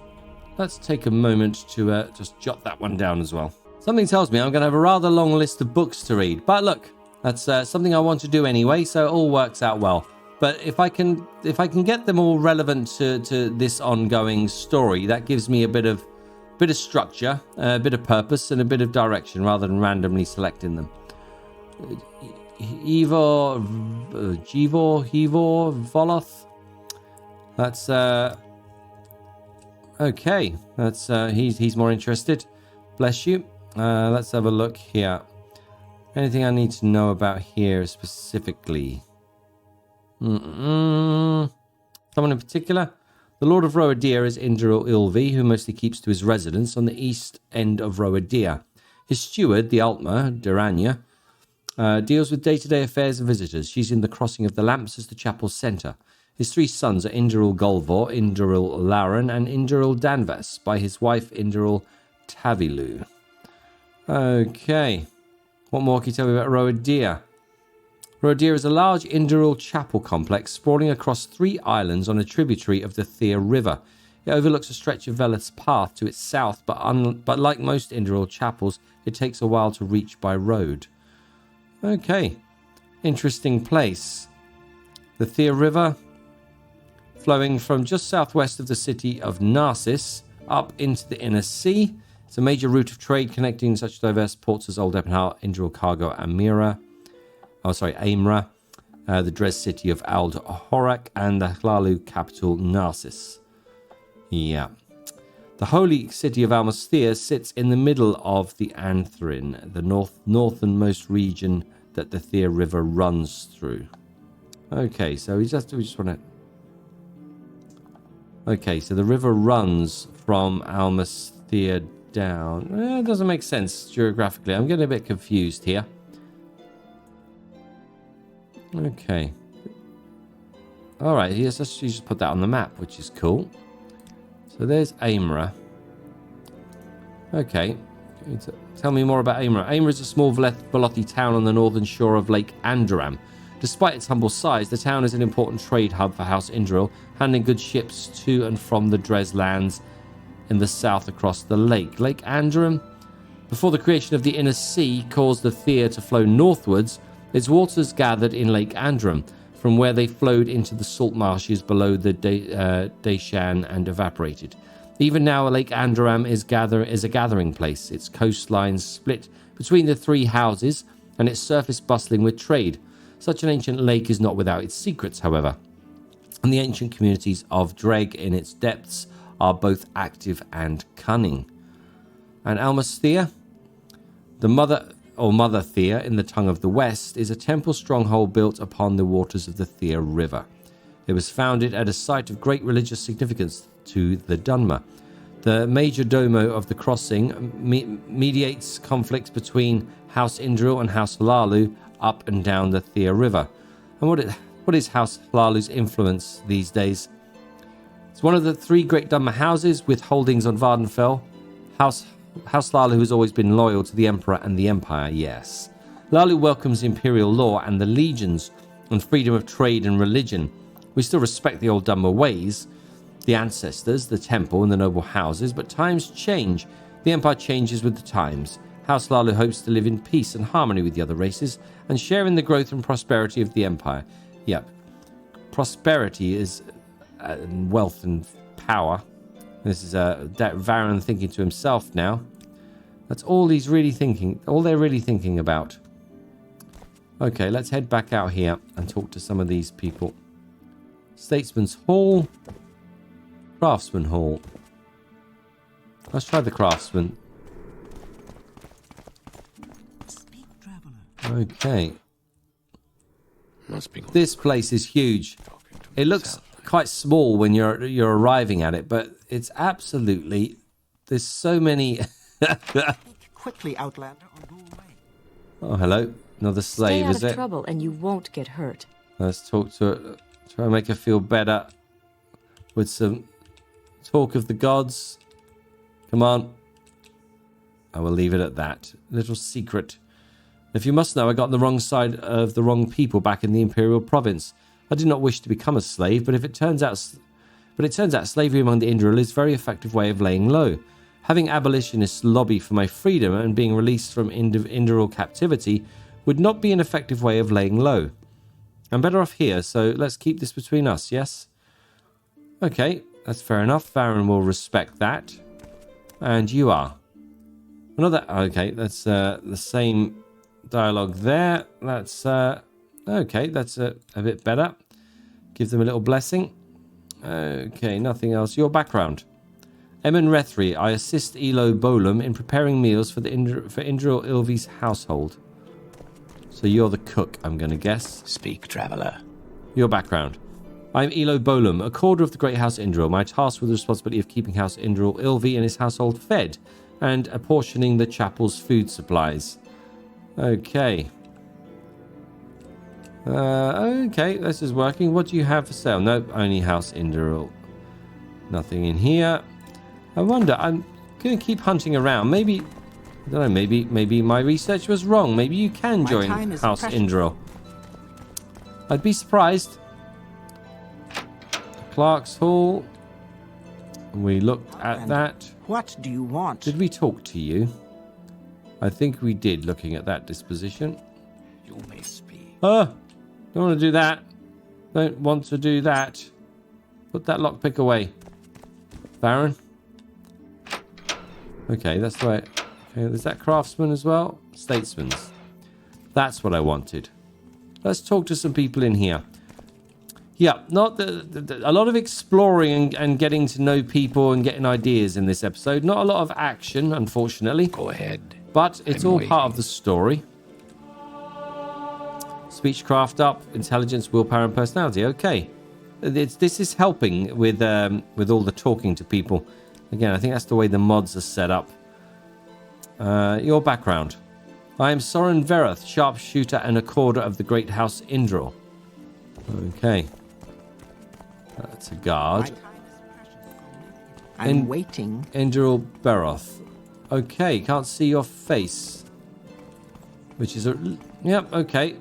Let's take a moment to just jot that one down as well. Something tells me I'm going to have a rather long list of books to read. But look, that's something I want to do anyway, so it all works out well. But if I can get them all relevant to this ongoing story, that gives me a bit of structure, a bit of purpose, and a bit of direction rather than randomly selecting them. Hevor, Voloth. That's okay. That's he's more interested. Bless you. Let's have a look here. Anything I need to know about here specifically? Someone in particular? The Lord of Roa Dyr is Indral Ilvi, who mostly keeps to his residence on the east end of Roa Dyr. His steward, the Alma Thirr, deals with day-to-day affairs and visitors. She's in the crossing of the lamps as the chapel's centre. His three sons are Indral Golvor, Indral Laren, and Indral Danvas, by his wife Indral Tavilu. Okay. What more can you tell me about Roa Dyr? Roa Dyr is a large Indral chapel complex sprawling across 3 islands on a tributary of the Thirr River. It overlooks a stretch of Veleth's path to its south, but like most Indral chapels, it takes a while to reach by road. Okay, interesting place. The Thirr River, flowing from just southwest of the city of Narcissus up into the inner sea. It's a major route of trade connecting such diverse ports as Old Epenhal, Indral Cargo, Amra, the Dres city of Ald Horak, and the Hlalu capital Narcissus. Yeah. The holy city of Almas Thirr sits in the middle of the Anthrin, the northernmost region that the Thirr River runs through. Okay, so we just want to... Okay, so the river runs from Almas Thirr down. It doesn't make sense geographically. I'm getting a bit confused here. Okay. All right, yes, let's just put that on the map, which is cool. So there's Amra. Okay. Tell me more about Amra. Amra is a small Velothi town on the northern shore of Lake Andram. Despite its humble size, the town is an important trade hub for House Indral, handling good ships to and from the Dres lands in the south across the lake. Lake Andram, before the creation of the inner sea caused the Thirr to flow northwards, its waters gathered in Lake Andram, from where they flowed into the salt marshes below the Deshan and evaporated. Even now, Lake Andram is a gathering place, its coastline split between the 3 houses and its surface bustling with trade. Such an ancient lake is not without its secrets, however, and the ancient communities of Dreg in its depths are both active and cunning. And Almas Thirr, the Mother Thirr in the tongue of the west, is a temple stronghold built upon the waters of the Thirr River. It was founded at a site of great religious significance to the Dunmer. The major domo of the crossing mediates conflicts between House Indral and House Hlalu up and down the Thirr River. And what is House Hlalu's influence these days? It's one of the 3 great Dunmer houses with holdings on Vardenfell. House Hlalu has always been loyal to the Emperor and the Empire, yes. Hlalu welcomes imperial law and the legions and freedom of trade and religion. We still respect the old Dunmer ways, the ancestors, the temple, and the noble houses, but times change. The Empire changes with the times. House Hlalu hopes to live in peace and harmony with the other races and share in the growth and prosperity of the Empire. Yep. Prosperity is wealth and power. This is Varen thinking to himself now. That's all he's really thinking. All they're really thinking about. Okay, let's head back out here and talk to some of these people. Statesman's Hall. Craftsman Hall. Let's try the Craftsman. Okay. This place is huge. It looks quite small when you're arriving at it, but it's absolutely... There's so many... Quickly, Outlander, or go away. Oh, hello. Another slave, is it? Stay out of trouble and you won't get hurt. Let's talk to her. Try and make her feel better with some talk of the gods. Come on. I will leave it at that. Little secret. If you must know, I got on the wrong side of the wrong people back in the Imperial Province. I did not wish to become a slave, but it turns out slavery among the Indral is a very effective way of laying low. Having abolitionists lobby for my freedom and being released from Indral captivity would not be an effective way of laying low. I'm better off here, so let's keep this between us, yes? Okay, that's fair enough. Varen will respect that. And you are. Another... Okay, that's the same dialogue there. That's... okay, that's a bit better. Give them a little blessing. Okay, nothing else. Your background. Emin Rethri, I assist Elo Bolum in preparing meals for Indral Ilvi's household. So you're the cook, I'm going to guess. Speak, traveler. Your background. I'm Elo Bolum, a quarter of the Great House Indral. My task with the responsibility of keeping House Indral Ilvi and his household fed and apportioning the chapel's food supplies. Okay. Okay, this is working. What do you have for sale? Nope, only House Indral. Nothing in here. I wonder, I'm going to keep hunting around. Maybe, I don't know, maybe my research was wrong. Maybe you can join House Indral. I'd be surprised. Clark's Hall. We looked at that. What do you want? Did we talk to you? I think we did, looking at that disposition. You may speak. Don't want to do that. Don't want to do that. Put that lockpick away. Varen. Okay, that's the way. Okay, is that craftsman as well? Statesman's. That's what I wanted. Let's talk to some people in here. Yeah, not a lot of exploring and getting to know people and getting ideas in this episode. Not a lot of action, unfortunately. Go ahead. But it's all part of the story. Speechcraft up, intelligence, willpower, and personality. Okay, this is helping with all the talking to people. Again, I think that's the way the mods are set up. Your background. I am Soren Verath, sharpshooter and accorder of the Great House Indral. Okay. That's a guard. I'm waiting. Indral Beroth. Okay, can't see your face. Which is a... Yep, okay.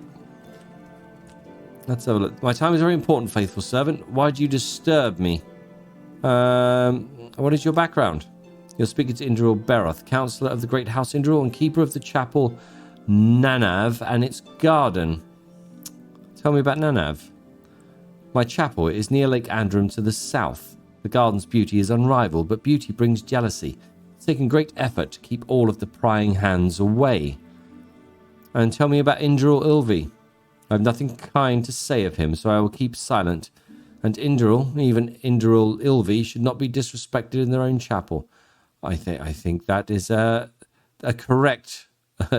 Let's have a look. My time is very important, faithful servant. Why do you disturb me? What is your background? You're speaking to Indral Beroth, councillor of the Great House Indral and keeper of the chapel Nanav and its garden. Tell me about Nanav. My chapel is near Lake Andrum to the south. The garden's beauty is unrivaled, but beauty brings jealousy. It's taken great effort to keep all of the prying hands away. And tell me about Indral Ilvi. I have nothing kind to say of him, so I will keep silent. And Indral, even Indral Ilvi, should not be disrespected in their own chapel. I think that is a correct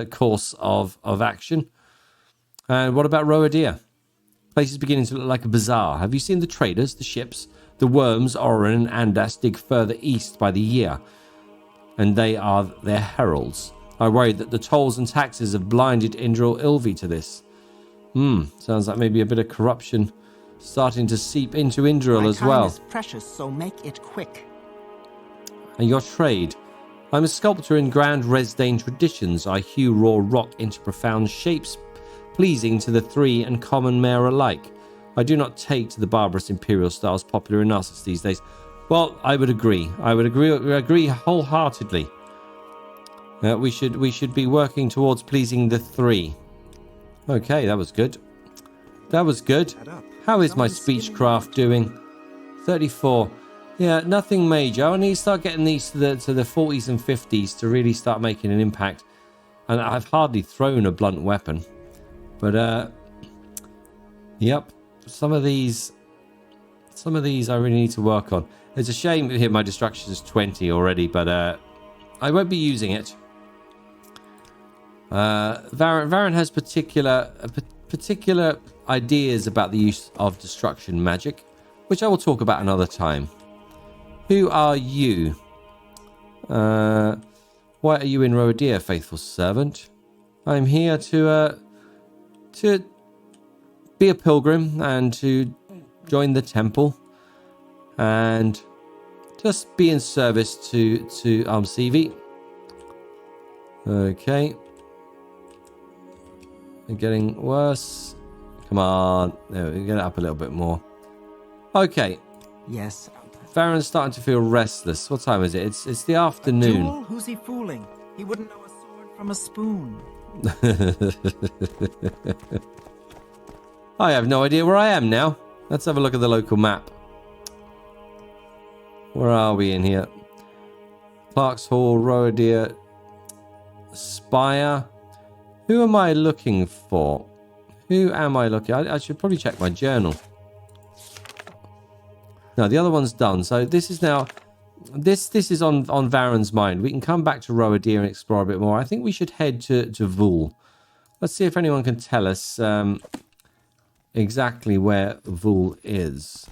course of action. And what about Roa Dyr? Place is beginning to look like a bazaar. Have you seen the traders, the ships? The worms, Oren and Andas dig further east by the year, and they are their heralds. I worry that the tolls and taxes have blinded Indral Ilvi to this. Sounds like maybe a bit of corruption starting to seep into Indral as well. My time is precious, so make it quick. And your trade. I'm a sculptor in grand Resdane traditions. I hew raw rock into profound shapes, pleasing to the three and common mare alike. I do not take to the barbarous imperial styles popular in Narcissus these days. Well, I would agree. I would agree wholeheartedly. We should be working towards pleasing the three. Okay, that was good. That was good. How is my speechcraft doing? 34. Yeah, nothing major. I need to start getting these to the 40s and 50s to really start making an impact. And I've hardly thrown a blunt weapon. But, yep. Some of these I really need to work on. It's a shame here my destruction is 20 already, but I won't be using it. Varen has particular ideas about the use of destruction magic, which I will talk about another time. Who are you? Why are you in Roa Dyr, faithful servant? I'm here to be a pilgrim and to join the temple and just be in service to Almsivi. Okay. They're getting worse. Come on. There, we get it up a little bit more. Okay. Yes. Varen's starting to feel restless. What time is it? It's the afternoon. Duel? Who's he fooling? He wouldn't know a sword from a spoon. I have no idea where I am now. Let's have a look at the local map. Where are we in here? Clark's Hall, Roa Dyr, Spire. Who am I looking for? Who am I looking? I should probably check my journal. No, the other one's done. So this is now... This is on Varen's mind. We can come back to Roa Dyr and explore a bit more. I think we should head to Vool. Let's see if anyone can tell us exactly where Vool is.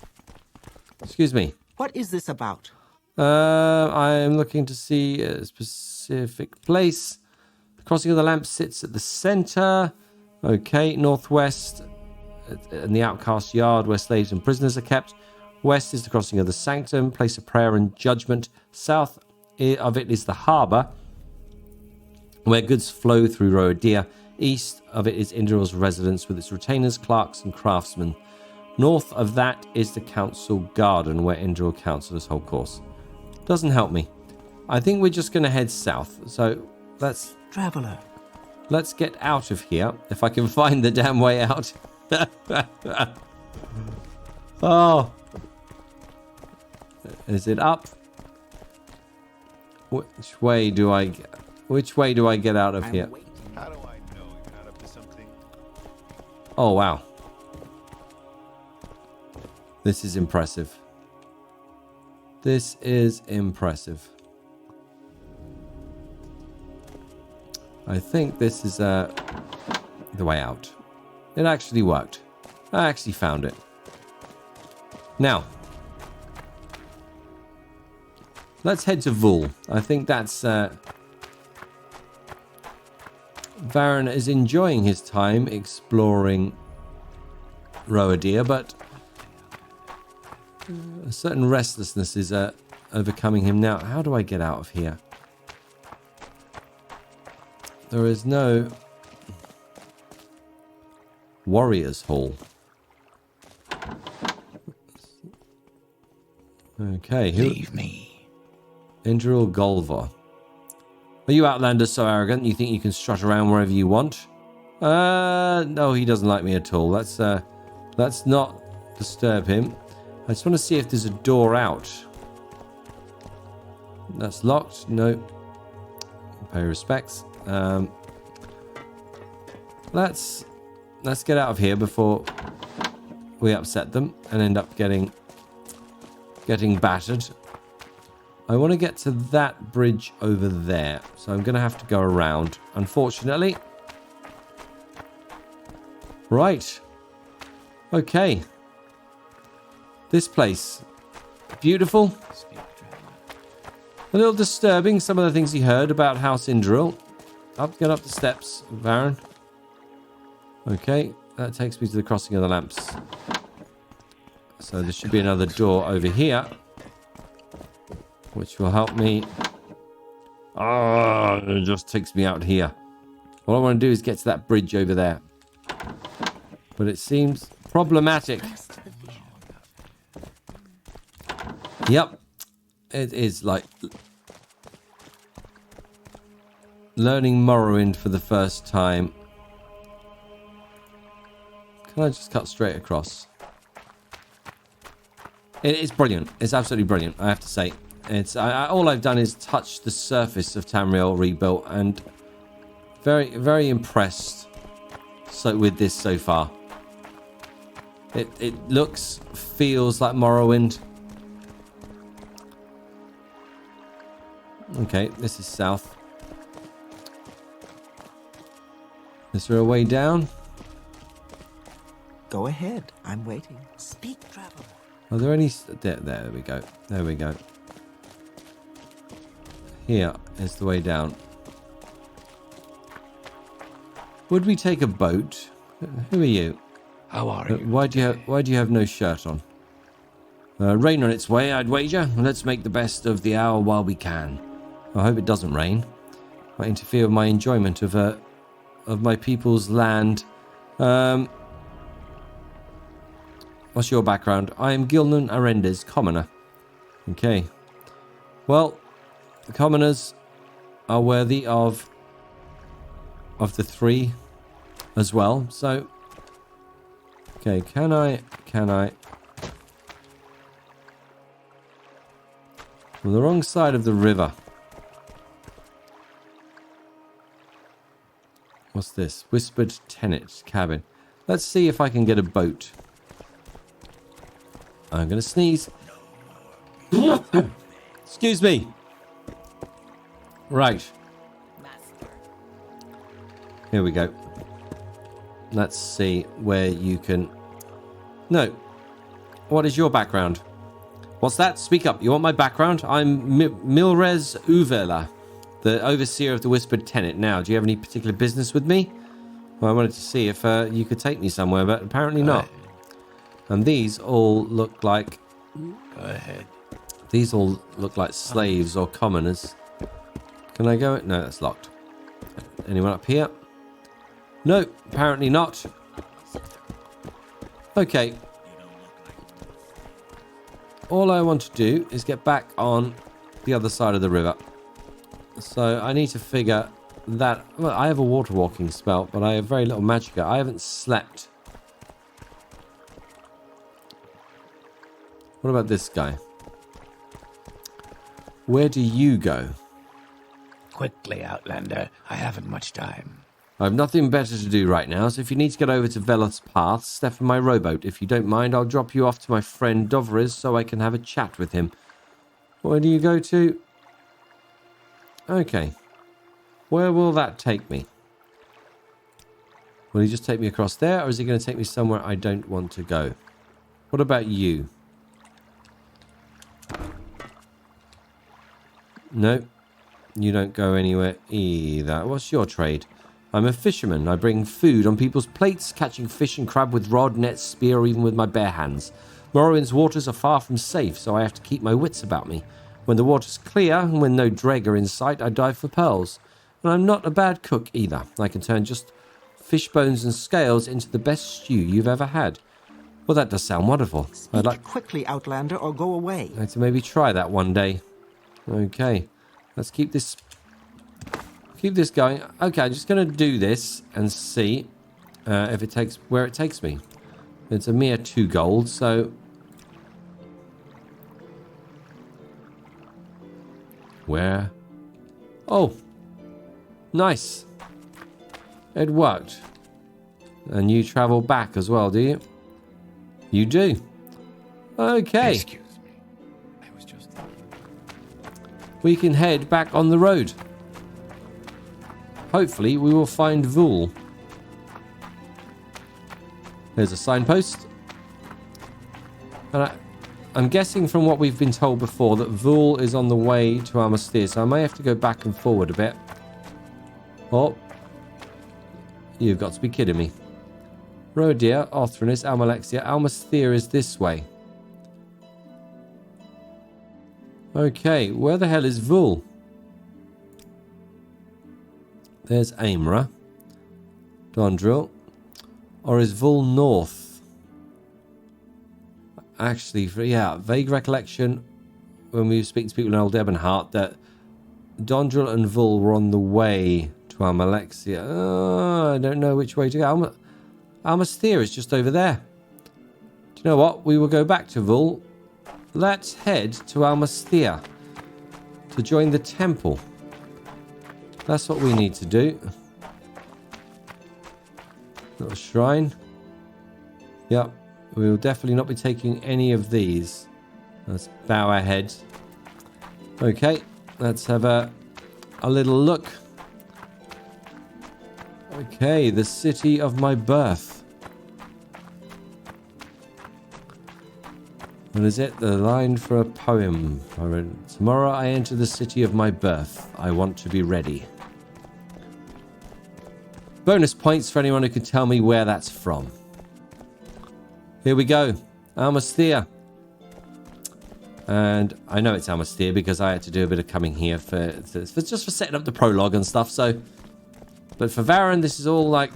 Excuse me. What is this about? I'm looking to see a specific place. The crossing of the lamp sits at the center. Okay, northwest in the outcast yard where slaves and prisoners are kept. West is the crossing of the sanctum, place of prayer and judgment. South of it is the harbour, where goods flow through Roa Dyr. East of it is Indrel's residence with its retainers, clerks and craftsmen. North of that is the council garden, where Indrel councillors hold course. Doesn't help me. I think we're just going to head south. So let's get out of here, if I can find the damn way out. Oh. Is it up? Which way do I get out of here? How do I know you're not up to something? Oh, wow. This is impressive. This is impressive. I think this is the way out. It actually worked. I actually found it. Now, let's head to Vool. I think that's... Varen is enjoying his time exploring Roa Dyr, but a certain restlessness is overcoming him now. How do I get out of here? There is no Warriors Hall. Okay. Leave me. Indrel Golvar. Are you outlanders so arrogant you think you can strut around wherever you want? No, he doesn't like me at all. Let's not disturb him. I just want to see if there's a door out. That's locked. No. Pay respects. Let's get out of here before we upset them and end up getting battered. I want to get to that bridge over there, so I'm going to have to go around, unfortunately. Right. Okay. This place. Beautiful. A little disturbing, some of the things he heard about House Indrel. Get up the steps, Varen. Okay, that takes me to the crossing of the lamps. So there should be another door over here, which will help me. It just takes me out here. All I want to do is get to that bridge over there. But it seems problematic. Yep. It is like learning Morrowind for the first time. Can I just cut straight across? It is brilliant. It's absolutely brilliant, I have to say. It's all I've done is touch the surface of Tamriel Rebuilt, and very, very impressed with this so far. It looks, feels like Morrowind. Okay, this is south. Is there a way down? Go ahead. I'm waiting. Speak, traveler. Are there any... There we go. There we go. Here is the way down. Would we take a boat? Who are you? How are you? Why do you have no shirt on? Rain on its way, I'd wager. Let's make the best of the hour while we can. I hope it doesn't rain. Might interfere with my enjoyment of my people's land. What's your background? I am Gilnan Arendez, commoner. Okay. Well, the commoners are worthy of the three as well. So, okay, can I? On the wrong side of the river. What's this? Whispered Tenet cabin. Let's see if I can get a boat. I'm going to sneeze. Excuse me. Right. Here we go. Let's see where you can... No. What is your background? What's that? Speak up. You want my background? I'm Milrez Uvela, the overseer of the Whispered Tenet. Now, do you have any particular business with me? Well, I wanted to see if you could take me somewhere, but apparently not. And these all look like... Go ahead. These all look like slaves or commoners. Can I go? No, that's locked. Anyone up here? No, apparently not. Okay. All I want to do is get back on the other side of the river. So I need to figure that... Well, I have a water walking spell, but I have very little magicka. I haven't slept. What about this guy? Where do you go? Quickly, Outlander. I haven't much time. I have nothing better to do right now, so if you need to get over to Velos Path, step in my rowboat. If you don't mind, I'll drop you off to my friend Dovriz so I can have a chat with him. Where do you go to? Okay. Where will that take me? Will he just take me across there, or is he going to take me somewhere I don't want to go? What about you? No, you don't go anywhere either. What's your trade? I'm a fisherman. I bring food on people's plates, catching fish and crab with rod, net, spear, or even with my bare hands. Morrowind's waters are far from safe, so I have to keep my wits about me. When the water's clear, and when no dreg are in sight, I dive for pearls. And I'm not a bad cook either. I can turn just fish bones and scales into the best stew you've ever had. Well, that does sound wonderful. I'd like quickly, Outlander, or go away. I'd like to maybe try that one day. Okay, let's keep this going. Okay, I'm just going to do this and see if it takes where it takes me. It's a mere 2 gold, so where? Oh, nice. It worked. And you travel back as well, do you? You do. Okay. Excuse me. I was just thinking. We can head back on the road. Hopefully, we will find Vul. There's a signpost. And I'm guessing from what we've been told before that Vul is on the way to Almas Thirr, so I may have to go back and forward a bit. Oh. You've got to be kidding me. Roa Dyr, Othranis, Almalexia. Almas Thirr is this way. Okay, where the hell is Vul? There's Aimra. Dondril. Or is Vul north? Actually, yeah, vague recollection when we were speaking to people in Old Ebonheart that Dondril and Vul were on the way to Almalexia. I don't know which way to go. Almas Thirr is just over there. Do you know what? We will go back to Vul. Let's head to Almas Thirr to join the temple. That's what we need to do. Little shrine. Yep. We will definitely not be taking any of these. Let's bow our heads. Okay. Let's have a little look. Okay. The city of my birth. What is it? The line for a poem. Tomorrow I enter the city of my birth. I want to be ready. Bonus points for anyone who can tell me where that's from. Here we go. Almas Thirr. And I know it's Almas Thirr because I had to do a bit of coming here for just for setting up the prologue and stuff. So, but for Varen, this is all like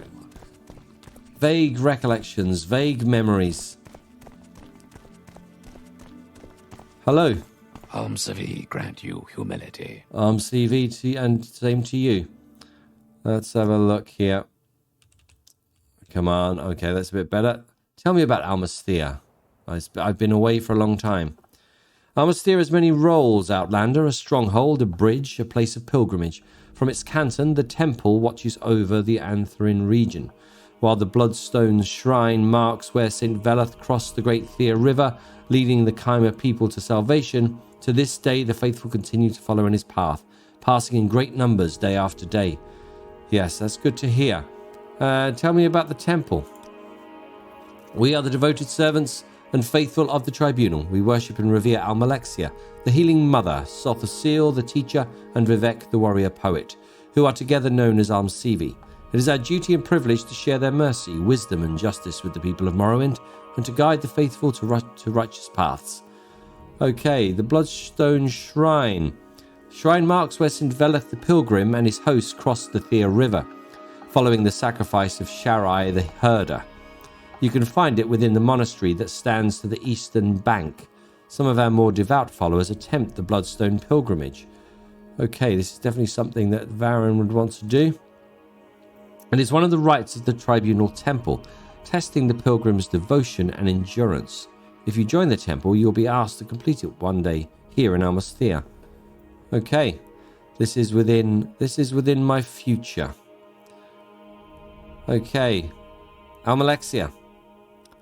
vague recollections, vague memories. Hello. Alms Thirr grant you humility. Alms Thirr and same to you. Let's have a look here. Come on. Okay, that's a bit better. Tell me about Almas Thirr. I've been away for a long time. Almas Thirr has many roles, Outlander, a stronghold, a bridge, a place of pilgrimage. From its canton, the temple watches over the Anthrin region, while the Bloodstone Shrine marks where St. Veleth crossed the Great Thir River, leading the Chimera people to salvation. To this day, the faithful continue to follow in his path, passing in great numbers day after day. Yes, that's good to hear. Tell me about the temple. We are the devoted servants and faithful of the Tribunal. We worship and revere Almalexia, the healing mother, Zeal, the teacher, and Vivek, the warrior poet, who are together known as Almas Thirr. It is our duty and privilege to share their mercy, wisdom, and justice with the people of Morrowind, and to guide the faithful to righteous paths. Okay, the Bloodstone Shrine. Shrine marks where St. Veleth the Pilgrim and his hosts crossed the Thir River, following the sacrifice of Sharai the Herder. You can find it within the monastery that stands to the eastern bank. Some of our more devout followers attempt the Bloodstone pilgrimage. Okay, this is definitely something that Varen would want to do. And it's one of the rites of the Tribunal Temple, testing the pilgrim's devotion and endurance. If you join the temple, you'll be asked to complete it one day here in Almas Thirr. Okay, this is within my future. Okay, Almalexia.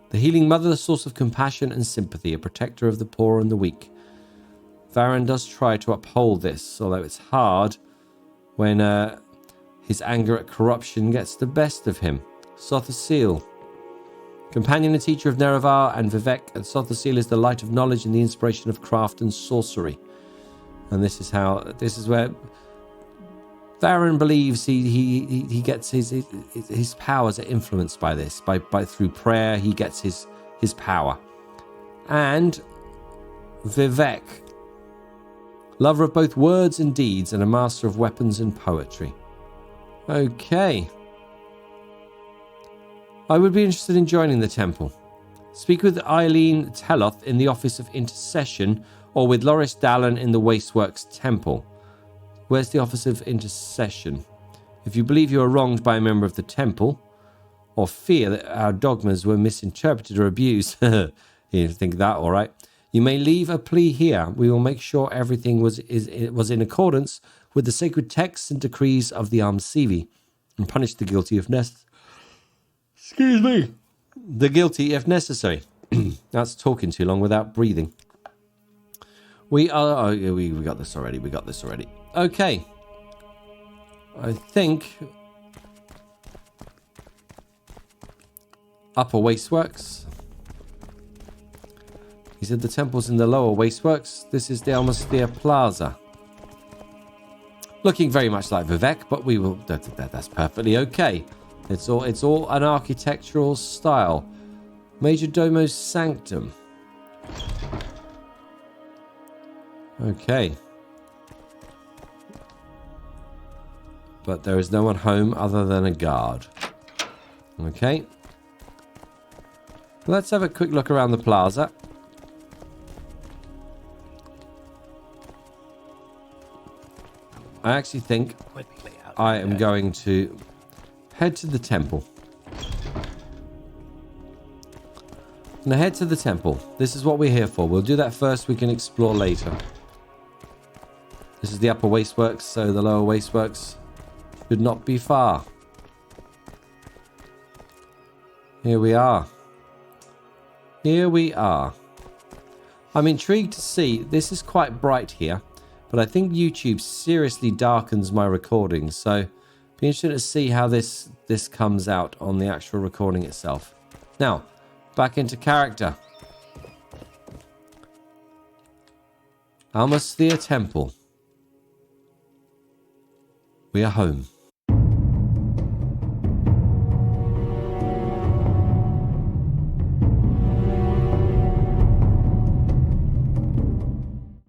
The healing mother, the source of compassion and sympathy, a protector of the poor and the weak. Varen does try to uphold this, although it's hard when his anger at corruption gets the best of him. Zeal. Companion and teacher of Nerevar and Vivek, and Zeal is the light of knowledge and the inspiration of craft and sorcery. And this is where Varen believes he gets his powers are influenced by this. By through prayer, he gets his power. And Vivek, lover of both words and deeds, and a master of weapons and poetry. Okay. I would be interested in joining the temple. Speak with Eileen Teloth in the Office of Intercession, or with Loris Dallin in the Wasteworks Temple. Where's the Office of Intercession? If you believe you are wronged by a member of the temple, or fear that our dogmas were misinterpreted or abused, you think that, all right? You may leave a plea here. We will make sure everything was in accordance with the sacred texts and decrees of the Almas Thirr, and punish the guilty if necessary. Excuse me. The guilty if necessary. That's talking too long without breathing. We got this already. Okay. I think Upper Wasteworks. He said the temple's in the Lower Wasteworks. This is the Almas Thirr Plaza. Looking very much like Vivek, but we will. That's perfectly okay. It's all an architectural style. Major Domo's Sanctum. Okay. But there is no one home other than a guard. Okay. Let's have a quick look around the plaza. I actually think I am going to head to the temple. Now head to the temple. This is what we're here for. We'll do that first. We can explore later. This is the Upper Wasteworks, so the Lower Wasteworks should not be far. Here we are. Here we are. I'm intrigued to see. This is quite bright here, but I think YouTube seriously darkens my recording, so be interested to see how this comes out on the actual recording itself. Now, back into character. Almas Thirr Temple. We are home.